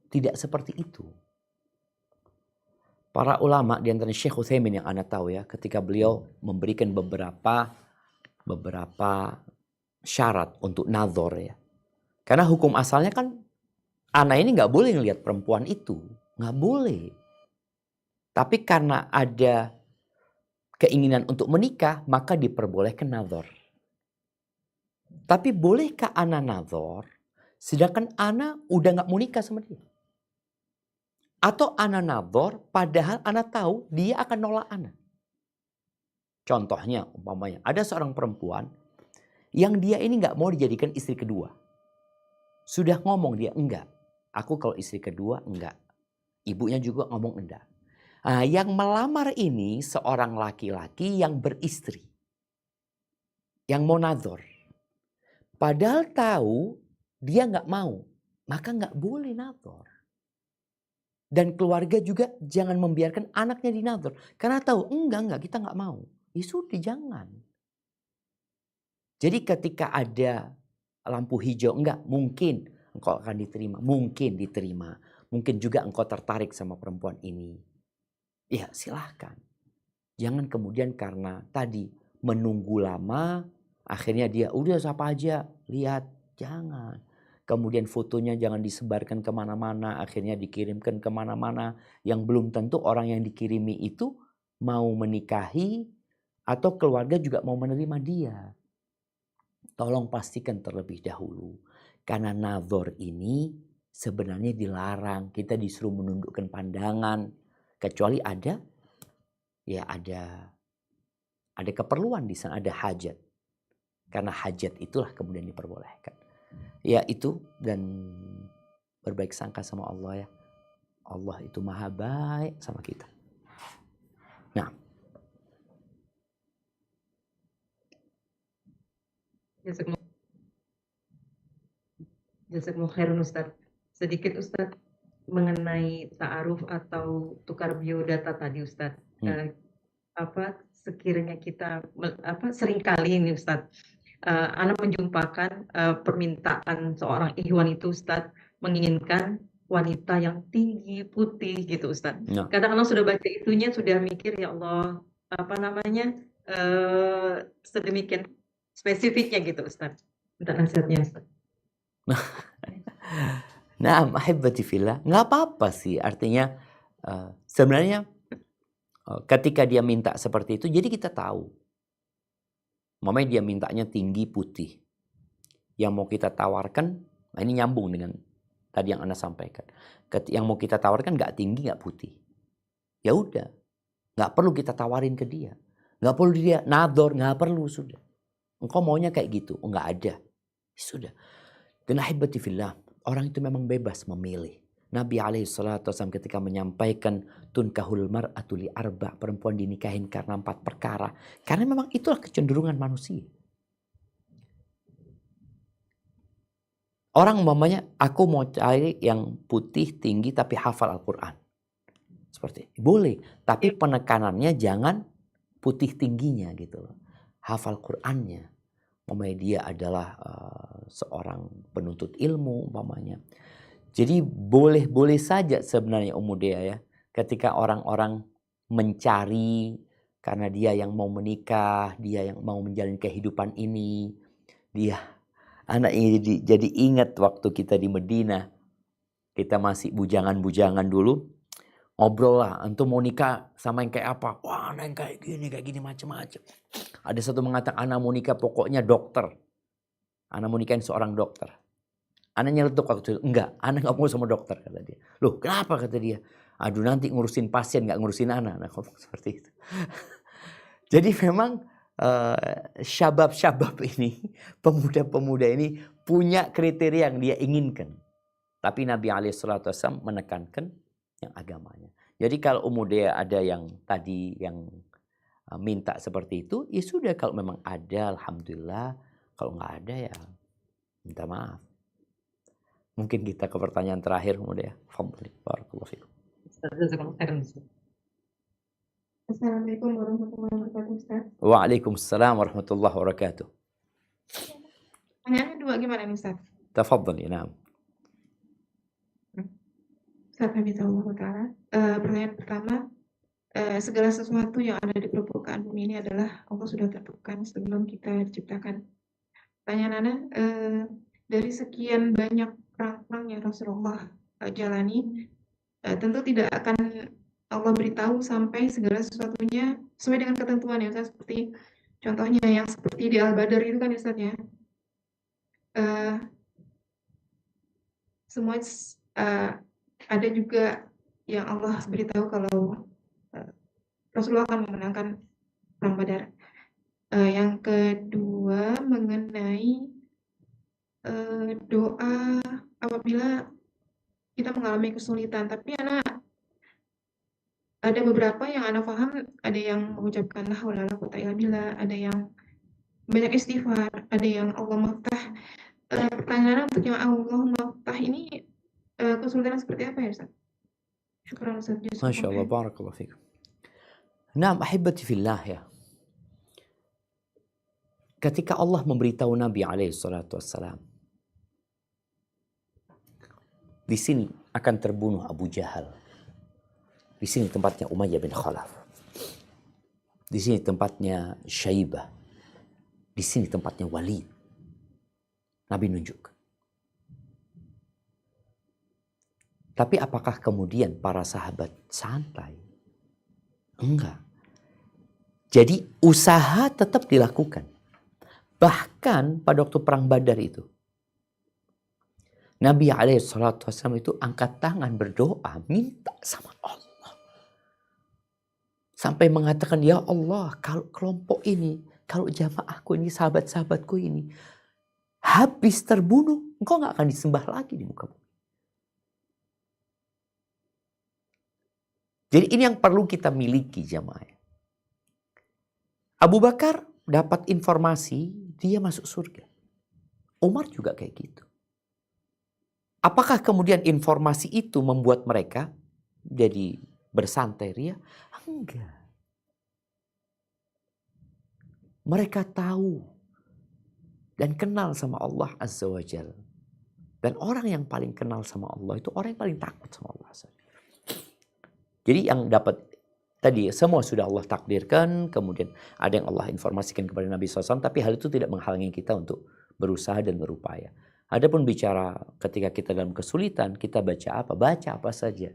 tidak seperti itu. Para ulama di antara Syekh Utsaimin yang ana tahu ya, ketika beliau memberikan beberapa syarat untuk nadzor ya. Karena hukum asalnya kan anak ini nggak boleh ngelihat perempuan itu, nggak boleh. Tapi karena ada keinginan untuk menikah, maka diperbolehkan nadzor. Tapi bolehkah ana nadzor, sedangkan ana udah nggak mau nikah sama dia? Atau ana nadzor, padahal ana tahu dia akan nolak ana. Contohnya, umpamanya ada seorang perempuan yang dia ini nggak mau dijadikan istri kedua. Sudah ngomong dia enggak. Aku kalau istri kedua enggak. Ibunya juga ngomong enggak. Nah, yang melamar ini seorang laki-laki yang beristri. Yang mau nadzor. Padahal tahu dia nggak mau. Maka nggak boleh nadzor. Dan keluarga juga jangan membiarkan anaknya dinadzor. Karena tahu enggak kita nggak mau. Ya sudah jangan. Jadi ketika ada lampu hijau, enggak, mungkin engkau akan diterima. Mungkin diterima. Mungkin juga engkau tertarik sama perempuan ini. Ya silahkan. Jangan kemudian karena tadi menunggu lama, akhirnya dia udah siapa aja, lihat. Jangan. Kemudian fotonya jangan disebarkan kemana-mana, akhirnya dikirimkan kemana-mana. Yang belum tentu orang yang dikirimi itu mau menikahi atau keluarga juga mau menerima dia. Tolong pastikan terlebih dahulu. Karena nadzor ini sebenarnya dilarang. Kita disuruh menundukkan pandangan. Kecuali ada keperluan di sana, ada hajat. Karena hajat itulah kemudian diperbolehkan. Ya itu, dan berbaik sangka sama Allah ya. Allah itu maha baik sama kita. Nah. Jazakumullah khairan Ustaz. Sedikit Ustaz mengenai ta'aruf atau tukar biodata tadi Ustaz. Sekiranya kita seringkali ini Ustaz Ana menjumpakan permintaan seorang ikhwan itu Ustadz, menginginkan wanita yang tinggi, putih gitu Ustadz. Nah, Kadang Ana sudah baca itunya, sudah mikir ya Allah, apa namanya, sedemikian spesifiknya gitu Ustadz. Minta nasihatnya Ustadz. nah, ahibati fillah, nggak apa-apa sih. Artinya sebenarnya ketika dia minta seperti itu, jadi kita tahu. Mamanya dia mintanya tinggi putih. Yang mau kita tawarkan, nah ini nyambung dengan tadi yang Anda sampaikan. Yang mau kita tawarkan nggak tinggi, nggak putih. Ya udah, nggak perlu kita tawarin ke dia. Nggak perlu dia nador, nggak perlu, sudah. Engkau maunya kayak gitu, oh, nggak ada. Sudah. Dan ahibati fillah, orang itu memang bebas memilih. Nabi alaihissalatu wassalam ketika menyampaikan tunkahul mar'atu li arba, perempuan dinikahin karena 4 perkara. Karena memang itulah kecenderungan manusia. Orang umpamanya, aku mau cari yang putih, tinggi, tapi hafal Al-Quran. Seperti itu. Boleh, tapi penekanannya jangan putih tingginya gitu loh. Hafal Qurannya. Umpamanya dia adalah seorang penuntut ilmu umpamanya. Jadi boleh-boleh saja sebenarnya Ummu Dea ya. Ketika orang-orang mencari karena dia yang mau menikah, dia yang mau menjalani kehidupan ini. Anak ini jadi ingat waktu kita di Medina. Kita masih bujangan-bujangan dulu. Ngobrol lah, antum mau nikah sama yang kayak apa? Wah, anak yang kayak gini macam-macam. Ada satu mengatakan, anak mau nikah pokoknya dokter. Anak mau nikahin seorang dokter. Anak nyeletuk waktu itu, enggak, anak gak mau sama dokter, kata dia. Loh, kenapa, kata dia? Aduh, nanti ngurusin pasien, gak ngurusin anak. Nah, ngomong seperti itu. Jadi memang syabab-syabab ini, pemuda-pemuda ini punya kriteria yang dia inginkan. Tapi Nabi SAW menekankan yang agamanya. Jadi kalau Ummu Dea ada yang tadi yang minta seperti itu, ya sudah, kalau memang ada, alhamdulillah. Kalau nggak ada ya minta maaf. Mungkin kita ke pertanyaan terakhir, Ummu Dea. Fadhli, barakallahu fikum. Assalamualaikum warahmatullahi wabarakatuh, Ustaz. Waalaikumsalam warahmatullahi wabarakatuh. Pertanyaannya 2 gimana nih, Ustaz? Tafadhali, na'am. Ustaz Hafizahullah Ta'ala. Pertanyaan pertama, segala sesuatu yang ada di permukaan bumi ini adalah Allah sudah tentukan sebelum kita diciptakan. Pertanyaan Ana, dari sekian banyak perang-perang yang Rasulullah jalani, tentu tidak akan Allah beritahu sampai segala sesuatunya sesuai dengan ketentuan ya Ustaz. Seperti contohnya yang seperti di Al-Badr itu kan Ustaz ya. Semua ada juga yang Allah beritahu kalau Rasulullah akan memenangkan perang Badar. Yang kedua mengenai doa apabila kita mengalami kesulitan, tapi ada beberapa yang Ana paham, ada yang mengucapkan la haula wala quwwata illa billah, ada yang banyak istighfar, ada yang Allah maftah. Pertanyaan untuk yang Allah maftah ini kesulitan seperti apa ya Ustaz? Syukran Ustaz. Masya Allah, barakallahu fikum. Naam, ahibati fillah ya. Ketika Allah memberitahu Nabi SAW, di sini akan terbunuh Abu Jahal. Di sini tempatnya Umayyah bin Khalaf. Di sini tempatnya Syaibah. Di sini tempatnya Walid. Nabi nunjuk. Tapi apakah kemudian para sahabat santai? Enggak. Jadi usaha tetap dilakukan. Bahkan pada waktu perang Badar itu, Nabi SAW itu angkat tangan berdoa, minta sama Allah. Sampai mengatakan, ya Allah, kalau kelompok ini, kalau jamaahku ini, sahabat-sahabatku ini, habis terbunuh, engkau gak akan disembah lagi di muka bumi. Jadi ini yang perlu kita miliki jamaah. Abu Bakar dapat informasi, dia masuk surga. Umar juga kayak gitu. Apakah kemudian informasi itu membuat mereka jadi bersantai ria? Enggak. Mereka tahu dan kenal sama Allah Azza wa Jal. Dan orang yang paling kenal sama Allah itu orang yang paling takut sama Allah Azza wa Jal. Jadi yang dapat tadi semua sudah Allah takdirkan, kemudian ada yang Allah informasikan kepada Nabi SAW, tapi hal itu tidak menghalangi kita untuk berusaha dan berupaya. Adapun bicara ketika kita dalam kesulitan, kita baca apa? Baca apa saja.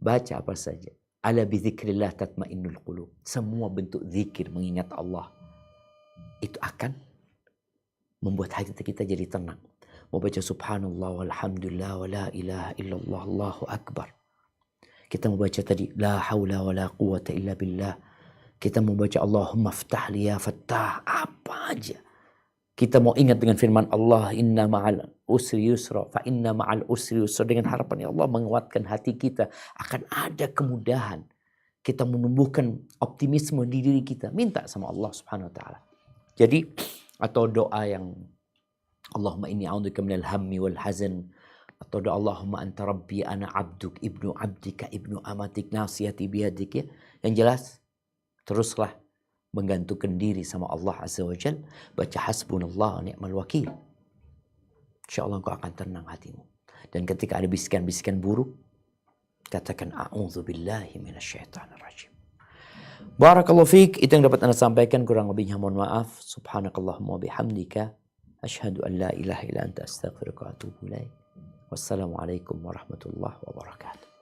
Baca apa saja. Ala bidzikrillah tatmainnul qulub. Semua bentuk zikir mengingat Allah itu akan membuat hati kita jadi tenang. Mau baca subhanallah walhamdulillah wa la ilaha illallah Allahu akbar. Kita mau baca tadi la haula wa la quwata illa billah. Kita mau baca Allahumma ftah li ya fattah, apa aja. Kita mau ingat dengan firman Allah, inna ma'al usri yusra, fa inna ma'al usri yusra, dengan harapan ya Allah menguatkan hati kita akan ada kemudahan. Kita menumbuhkan optimisme di diri kita, minta sama Allah Subhanahu wa taala. Jadi atau doa yang Allahumma inni a'udzubika minal hammi wal hazan, atau doa Allahumma anta rabbi ana abduk ibnu abdika ibnu amatik nasiyati biyadik, ya. Yang jelas teruslah menggantungkan diri sama Allah Azza wa Jal, baca hasbunallah wa ni'mal wakil. InsyaAllah engkau akan tenang hatimu. Dan ketika ada bisikan-bisikan buruk, katakan a'udzubillahi minasyaitonir rajim. Barakallahu fiik, itu yang dapat Anda sampaikan, kurang lebihnya mohon maaf. Subhanakallahumma bihamdika asyhadu an la ilaha illa anta astaghfiruka wa atubu ilaik. Wassalamualaikum warahmatullahi wabarakatuh.